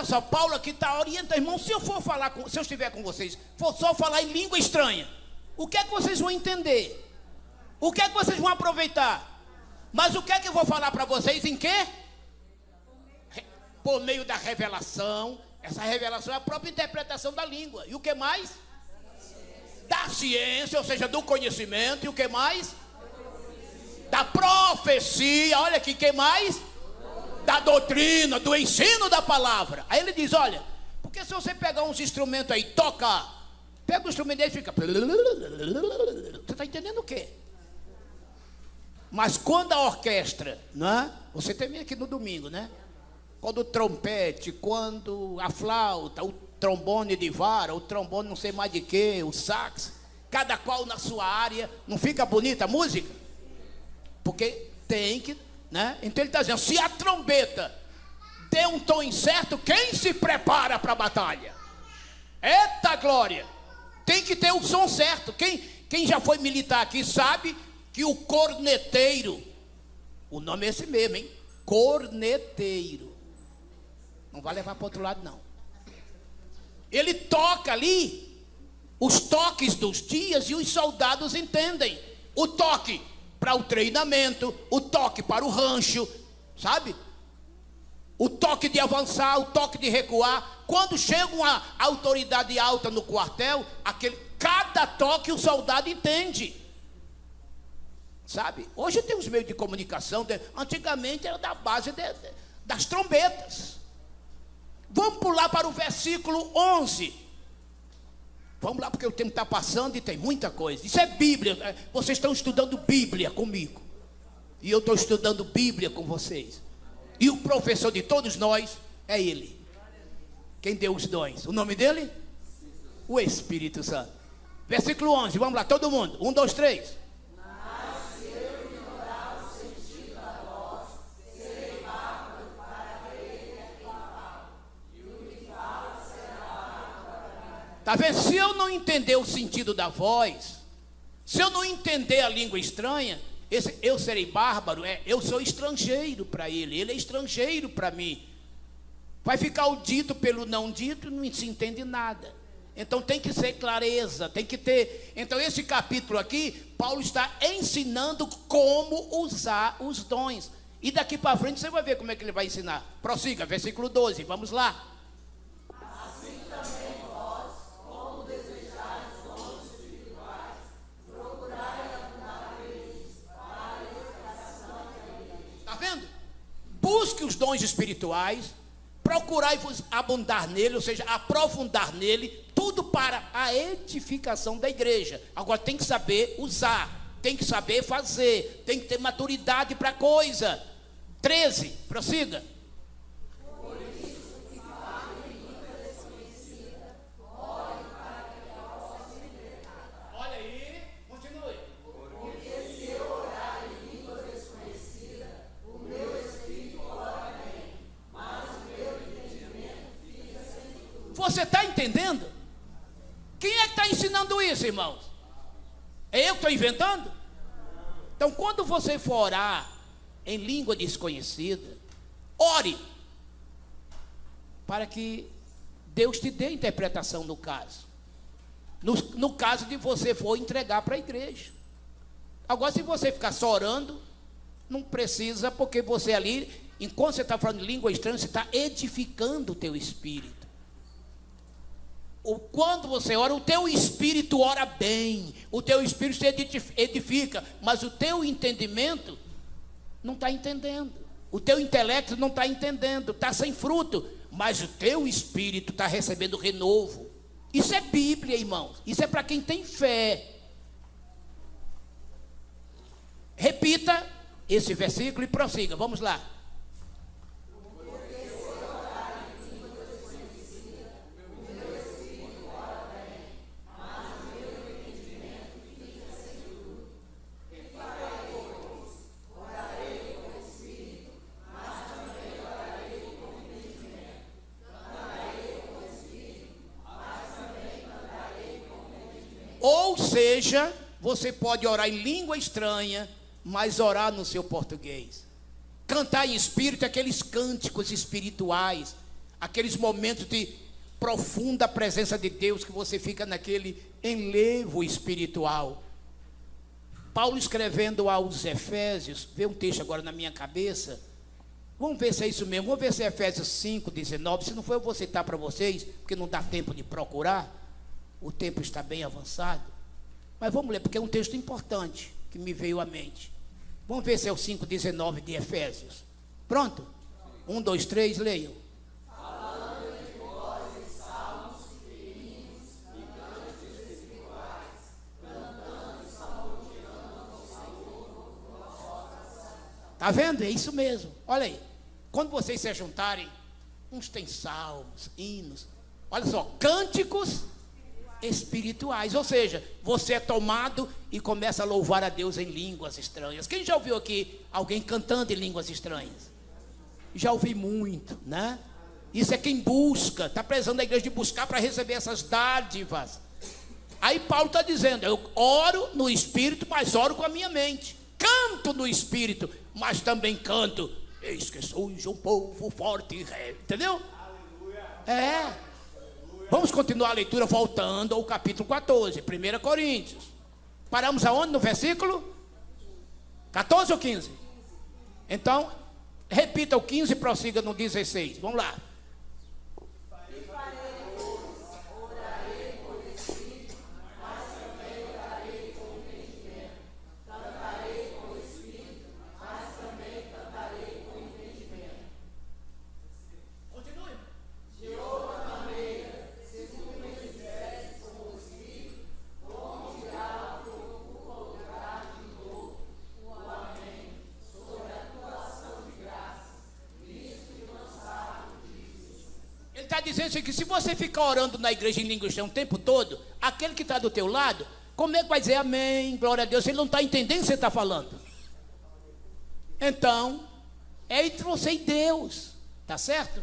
S1: só, Paulo aqui está orientando, irmão, se eu estiver com vocês, for só falar em língua estranha, o que é que vocês vão entender? O que é que vocês vão aproveitar? Mas o que é que eu vou falar para vocês em quê? Por meio da revelação. Essa revelação é a própria interpretação da língua. E o que mais? Da ciência, ou seja, do conhecimento. E o que mais? Da profecia. Olha aqui, o que mais? Da doutrina, do ensino da palavra. Aí ele diz, olha, porque se você pegar uns instrumentos aí, tocar, pega o instrumento dele e fica... Você está entendendo o quê? Mas quando a orquestra, não é? Você também aqui no domingo, né? Quando o trompete, quando a flauta, o trombone de vara, o trombone não sei mais de quê, o sax, cada qual na sua área, não fica bonita a música? Porque tem que, né? Então ele está dizendo, se a trombeta der um tom incerto, quem se prepara para a batalha? Eita glória! Tem que ter o som certo. Quem já foi militar aqui sabe que o corneteiro, o nome é esse mesmo, hein? Corneteiro. Não vai levar para outro lado, não. Ele toca ali os toques dos dias e os soldados entendem. O toque para o treinamento, o toque para o rancho, sabe? O toque de avançar, o toque de recuar. Quando chega uma autoridade alta no quartel, cada toque o soldado entende. Sabe? Hoje tem os meios de comunicação, antigamente era da base das trombetas. Vamos pular para o versículo 11. Vamos lá, porque o tempo está passando e tem muita coisa. Isso é Bíblia. Vocês estão estudando Bíblia comigo. E eu estou estudando Bíblia com vocês. E o professor de todos nós é Ele. Quem deu os dons? O nome dele? O Espírito Santo. Versículo 11, vamos lá, todo mundo. 1, 2, 3. Está vendo? Se eu não entender o sentido da voz, se eu não entender a língua estranha, eu serei bárbaro, eu sou estrangeiro para ele é estrangeiro para mim. Vai ficar o dito pelo não dito, não se entende nada. Então tem que ser clareza, tem que ter. Então esse capítulo aqui, Paulo está ensinando como usar os dons. E daqui para frente você vai ver como é que ele vai ensinar. Prossiga, versículo 12, vamos lá. Busque os dons espirituais, procurai-vos abundar nele, ou seja, aprofundar nele, tudo para a edificação da igreja. Agora tem que saber usar, tem que saber fazer, tem que ter maturidade para a coisa. 13, prossiga. Olha aí, continue. Você está entendendo? Quem é que está ensinando isso, irmãos? É eu que estou inventando? Então, quando você for orar em língua desconhecida, ore para que Deus te dê interpretação no caso. No caso de você for entregar para a igreja. Agora, se você ficar só orando, não precisa, porque você ali, enquanto você está falando língua estranha, você está edificando o teu espírito. Quando você ora, o teu espírito ora bem, o teu espírito se edifica, mas o teu entendimento não está entendendo, o teu intelecto não está entendendo, está sem fruto, mas o teu espírito está recebendo renovo. Isso é Bíblia, irmãos, isso é para quem tem fé. Repita esse versículo e prossiga, vamos lá. Ou seja, você pode orar em língua estranha, mas orar no seu português. Cantar em espírito, aqueles cânticos espirituais, aqueles momentos de profunda presença de Deus, que você fica naquele enlevo espiritual. Paulo escrevendo aos Efésios, vê um texto agora na minha cabeça, vamos ver se é isso mesmo, vamos ver se é Efésios 5:19, se não for eu vou citar para vocês, porque não dá tempo de procurar, o tempo está bem avançado, mas vamos ler, porque é um texto importante, que me veio à mente. Vamos ver se é o 5:19 de Efésios. Pronto? 1, 2, 3, leiam. Está vendo? É isso mesmo. Olha aí. Quando vocês se juntarem, uns têm salmos, hinos. Olha só, cânticos espirituais. Ou seja, você é tomado e começa a louvar a Deus em línguas estranhas. Quem já ouviu aqui alguém cantando em línguas estranhas? Já ouvi muito, né? Isso é quem busca. Está precisando da igreja de buscar para receber essas dádivas. Aí Paulo está dizendo, eu oro no Espírito, mas oro com a minha mente. Canto no Espírito, mas também canto, eis que sois um povo forte e rei. Entendeu? É. Vamos continuar a leitura voltando ao capítulo 14, 1 Coríntios. Paramos aonde? No versículo 14 ou 15? Então, repita o 15 e prossiga no 16. Vamos lá. Está dizendo assim, que se você ficar orando na igreja em língua estranha o tempo todo, aquele que está do teu lado, como é que vai dizer amém, glória a Deus, se ele não está entendendo o que você está falando? Então, é entre você e Deus, tá certo?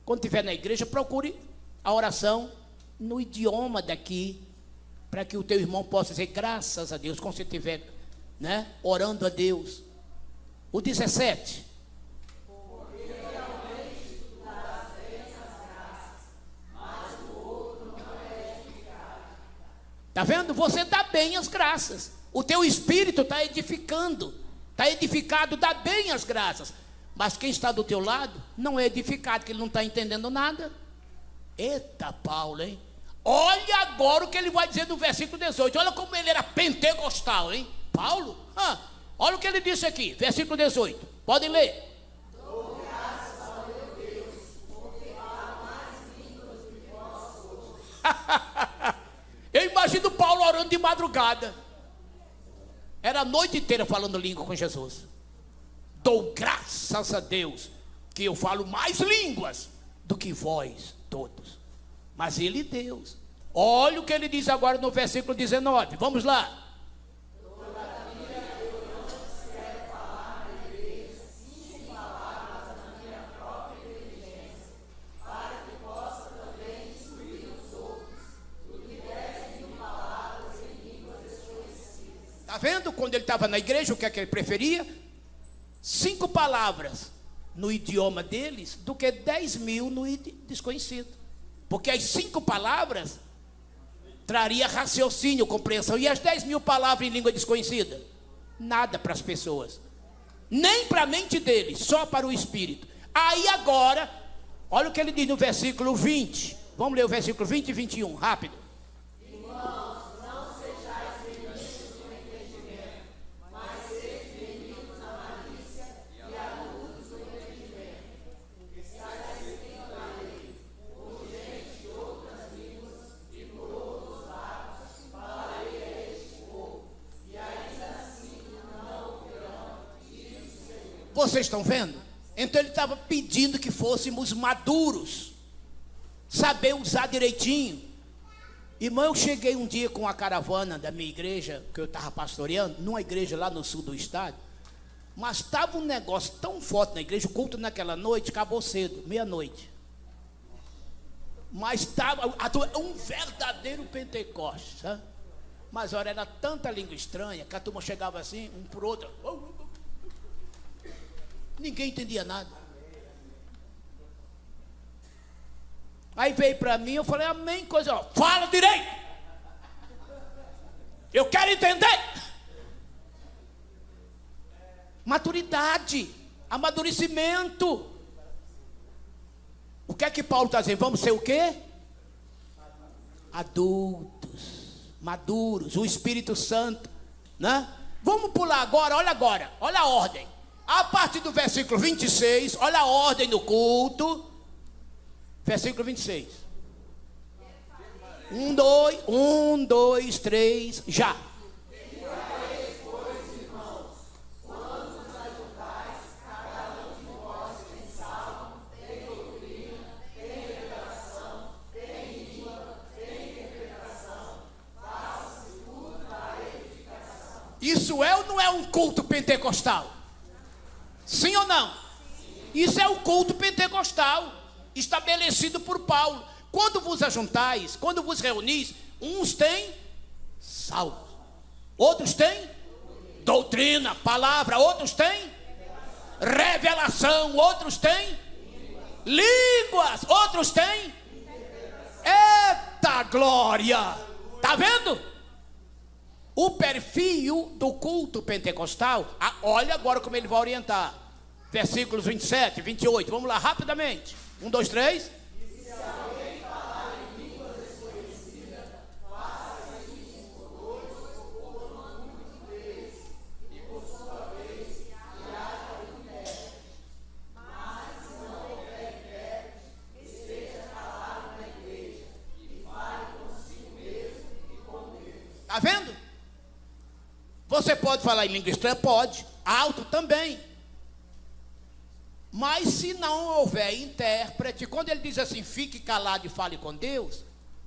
S1: Quando estiver na igreja, procure a oração no idioma daqui, para que o teu irmão possa dizer graças a Deus, quando você estiver, né, orando a Deus. O 17. Está vendo? Você dá bem as graças. O teu espírito está edificando. Está edificado, dá bem as graças. Mas quem está do teu lado não é edificado, que ele não está entendendo nada. Eita Paulo, hein? Olha agora o que ele vai dizer no versículo 18. Olha como ele era pentecostal, hein? Paulo? Olha o que ele disse aqui, versículo 18. Podem ler. Dou graças ao meu Deus, porque falo mais línguas do que vós outros. Eu imagino Paulo orando de madrugada. Era a noite inteira falando língua com Jesus. Dou graças a Deus que eu falo mais línguas do que vós todos. Mas ele Deus. Olha o que ele diz agora no versículo 19. Vamos lá. Está vendo? Quando ele estava na igreja, o que é que ele preferia? 5 palavras no idioma deles do que 10.000 no desconhecido. Porque as 5 palavras traria raciocínio, compreensão. E as 10.000 palavras em língua desconhecida? Nada para as pessoas. Nem para a mente deles, só para o espírito. Aí agora, olha o que ele diz no versículo 20. Vamos ler o versículo 20 e 21, rápido. Vocês estão vendo? Então ele estava pedindo que fôssemos maduros, saber usar direitinho. Irmão, eu cheguei um dia com a caravana da minha igreja, que eu estava pastoreando, numa igreja lá no sul do estado, mas estava um negócio tão forte na igreja, o culto naquela noite acabou cedo, meia-noite. Mas estava um verdadeiro Pentecostes, sabe? Mas olha, era tanta língua estranha, que a turma chegava assim, um por outro. Ninguém entendia nada. Aí veio para mim, eu falei, amém, coisa, ó, fala direito. Eu quero entender. Maturidade, amadurecimento. O que é que Paulo está dizendo? Vamos ser o quê? Adultos, maduros, o Espírito Santo, né? Vamos pular agora, olha a ordem. A partir do versículo 26, olha a ordem do culto. Versículo 26. 1, 2, 3, já. Isso é ou não é um culto pentecostal? Sim ou não? Isso é o culto pentecostal estabelecido por Paulo. Quando vos ajuntais, quando vos reunis, uns têm salvo, outros têm doutrina, palavra, outros têm revelação, outros têm línguas, outros têm. Eita glória! Tá vendo? O perfil do culto pentecostal, olha agora como ele vai orientar. Versículos 27, 28, vamos lá rapidamente. 1, 2, 3.
S2: E se alguém falar em línguas desconhecidas, faça isso por dois ou por uma multidão, e por sua vez, que haja um intérprete. Mas se não houver intérprete, esteja calado na igreja, e fale consigo mesmo e com Deus.
S1: Está vendo? Você pode falar em língua estranha? Pode. Alto também. Mas se não houver intérprete, quando ele diz assim, fique calado e fale com Deus,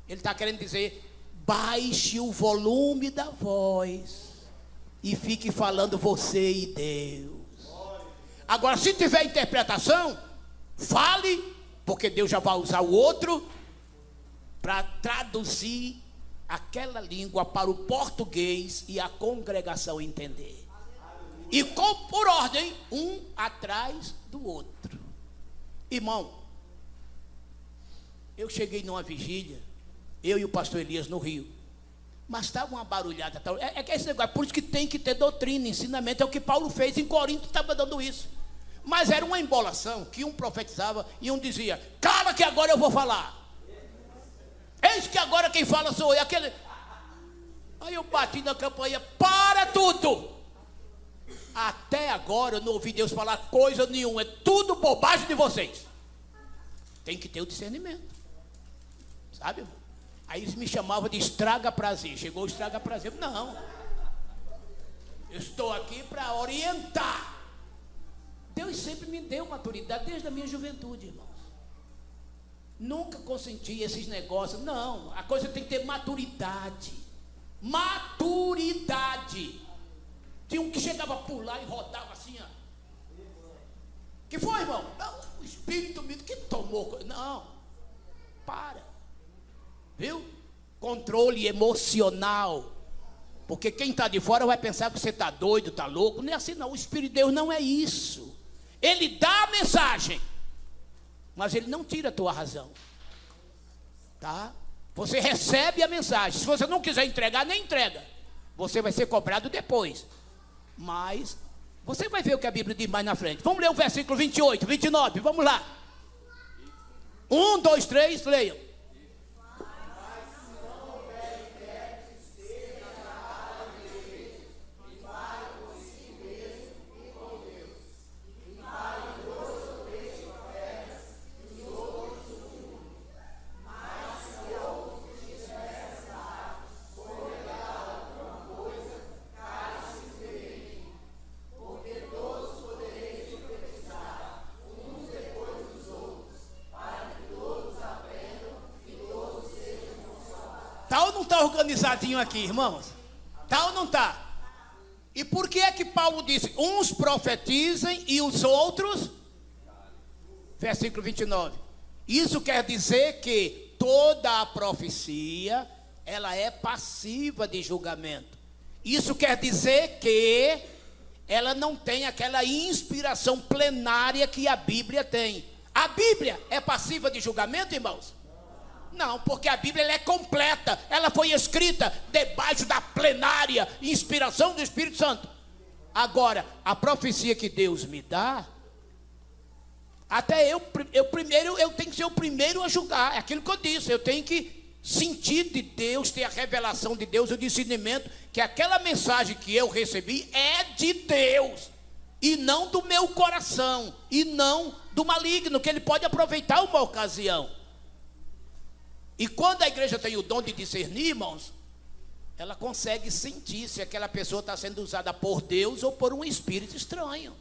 S1: ele está querendo dizer, baixe o volume da voz e fique falando você e Deus. Agora, se tiver interpretação, fale, porque Deus já vai usar o outro para traduzir aquela língua para o português e a congregação entender. E por ordem, um atrás do outro. Irmão, eu cheguei numa vigília, eu e o pastor Elias no Rio, mas estava uma barulhada. É que esse negócio, por isso que tem que ter doutrina, ensinamento, é o que Paulo fez em Corinto, estava dando isso. Mas era uma embolação, que um profetizava e um dizia, cala que agora eu vou falar. Eis que agora quem fala sou eu. Aí eu bati na campanha, para tudo. Até agora eu não ouvi Deus falar coisa nenhuma. É tudo bobagem de vocês. Tem que ter o discernimento. Sabe, irmão? Aí eles me chamavam de estraga prazer. Chegou o estraga prazer. Não. Eu estou aqui para orientar. Deus sempre me deu maturidade desde a minha juventude, irmãos. Nunca consenti esses negócios. Não, a coisa tem que ter maturidade. Maturidade. Tinha um que chegava a pular e rodava assim, ó. Que foi, irmão? Não, o Espírito me que tomou. Não, para. Viu? Controle emocional. Porque quem está de fora vai pensar que você está doido, está louco. Não é assim não, o Espírito de Deus não é isso. Ele dá a mensagem, mas ele não tira a tua razão. Tá? Você recebe a mensagem. Se você não quiser entregar, nem entrega. Você vai ser cobrado depois. Mas você vai ver o que a Bíblia diz mais na frente. Vamos ler o versículo 28, 29, vamos lá. 1, 2, 3, leiam. Tá ou não está organizadinho aqui, irmãos? Tá ou não está? E por que é que Paulo disse, uns profetizem e os outros? Versículo 29. Isso quer dizer que toda a profecia, ela é passiva de julgamento. Isso quer dizer que ela não tem aquela inspiração plenária que a Bíblia tem. A Bíblia é passiva de julgamento, irmãos? Não, porque a Bíblia ela é completa. Ela foi escrita debaixo da plenária inspiração do Espírito Santo. Agora, a profecia que Deus me dá, até eu tenho que ser o primeiro a julgar. É aquilo que eu disse. Eu tenho que sentir de Deus, ter a revelação de Deus, o discernimento que aquela mensagem que eu recebi é de Deus, e não do meu coração, e não do maligno, que ele pode aproveitar uma ocasião. E quando a igreja tem o dom de discernir, irmãos, ela consegue sentir se aquela pessoa está sendo usada por Deus ou por um espírito estranho.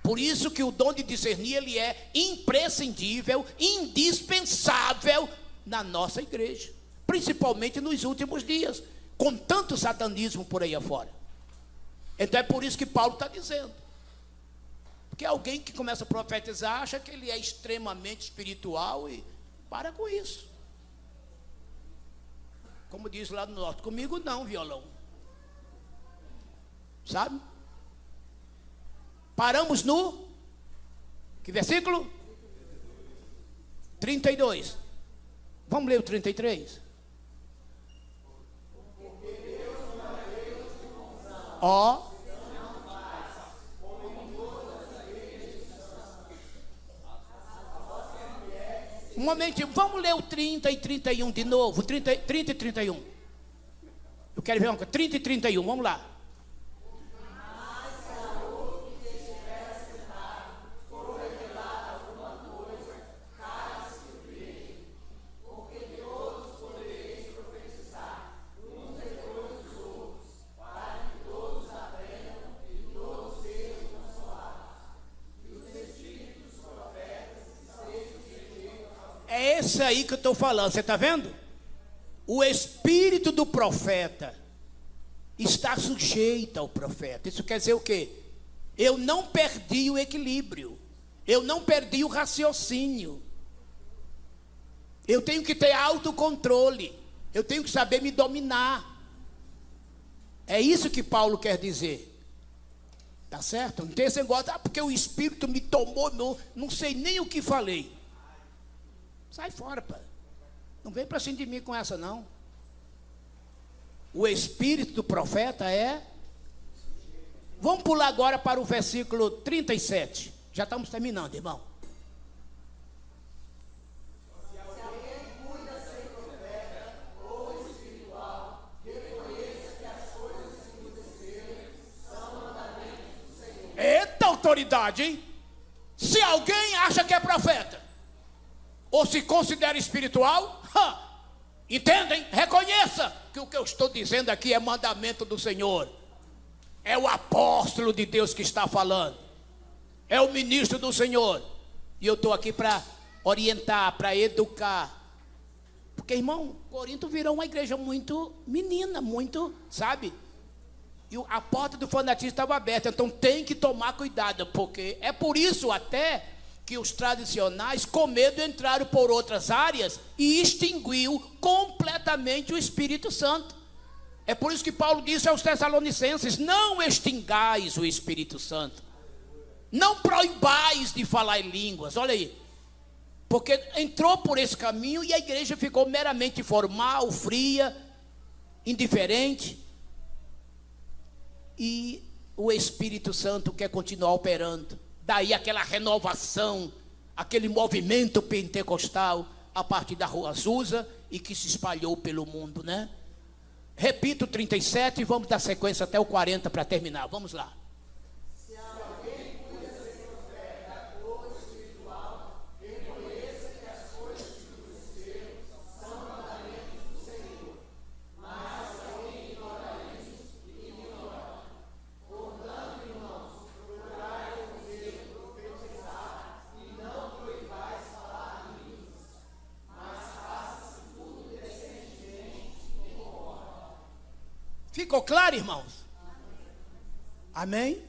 S1: Por isso que o dom de discernir, ele é imprescindível, indispensável na nossa igreja, principalmente nos últimos dias, com tanto satanismo por aí afora. Então é por isso que Paulo está dizendo. Porque alguém que começa a profetizar acha que ele é extremamente espiritual e para com isso. Como diz lá no norte, comigo não, violão. Sabe? Paramos no... Que versículo? 32. Vamos ler o 33? Ó. Um momentinho, vamos ler o 30 e 31 de novo, 30 e 31. Eu quero ver uma coisa, 30 e 31, vamos lá. É esse aí que eu estou falando, você está vendo? O espírito do profeta está sujeito ao profeta. Isso quer dizer o quê? Eu não perdi o equilíbrio, eu não perdi o raciocínio. Eu tenho que ter autocontrole, eu tenho que saber me dominar. É isso que Paulo quer dizer. Tá certo? Não tem esse negócio, porque o espírito me tomou, não sei nem o que falei. Sai fora, pai. Não vem para cima de mim com essa, não. O espírito do profeta é... Vamos pular agora para o versículo 37. Já estamos terminando, irmão. Se alguém cuida ser profeta ou espiritual, reconheça que as coisas que lhe descerem são mandamentos do Senhor. Eita autoridade, hein? Se alguém acha que é profeta ou se considera espiritual, entendem? Reconheça que o que eu estou dizendo aqui é mandamento do Senhor. É o apóstolo de Deus que está falando. É o ministro do Senhor. E eu estou aqui para orientar, para educar. Porque, irmão, Corinto virou uma igreja muito menina, muito, sabe? E a porta do fanatismo estava aberta. Então tem que tomar cuidado, porque é por isso até que os tradicionais, com medo, entraram por outras áreas e extinguiu completamente o Espírito Santo. É por isso que Paulo disse aos Tessalonicenses: não extingais o Espírito Santo, não proibais de falar em línguas. Olha aí, porque entrou por esse caminho e a igreja ficou meramente formal, fria, indiferente, e o Espírito Santo quer continuar operando. Daí aquela renovação, aquele movimento pentecostal a partir da Rua Azusa e que se espalhou pelo mundo, né? Repito, 37 e vamos dar sequência até o 40 para terminar. Vamos lá. Se alguém cuida ser profeta ou espiritual, reconheça que as coisas que lhe desceram são mandamentos do Senhor. Mas se alguém ignora isso, ignora. Portanto, irmãos, procurai com zelo profetizar e não proibais falar línguas, mas faça-se tudo decentemente e conforme. Ficou claro, irmãos? Amém?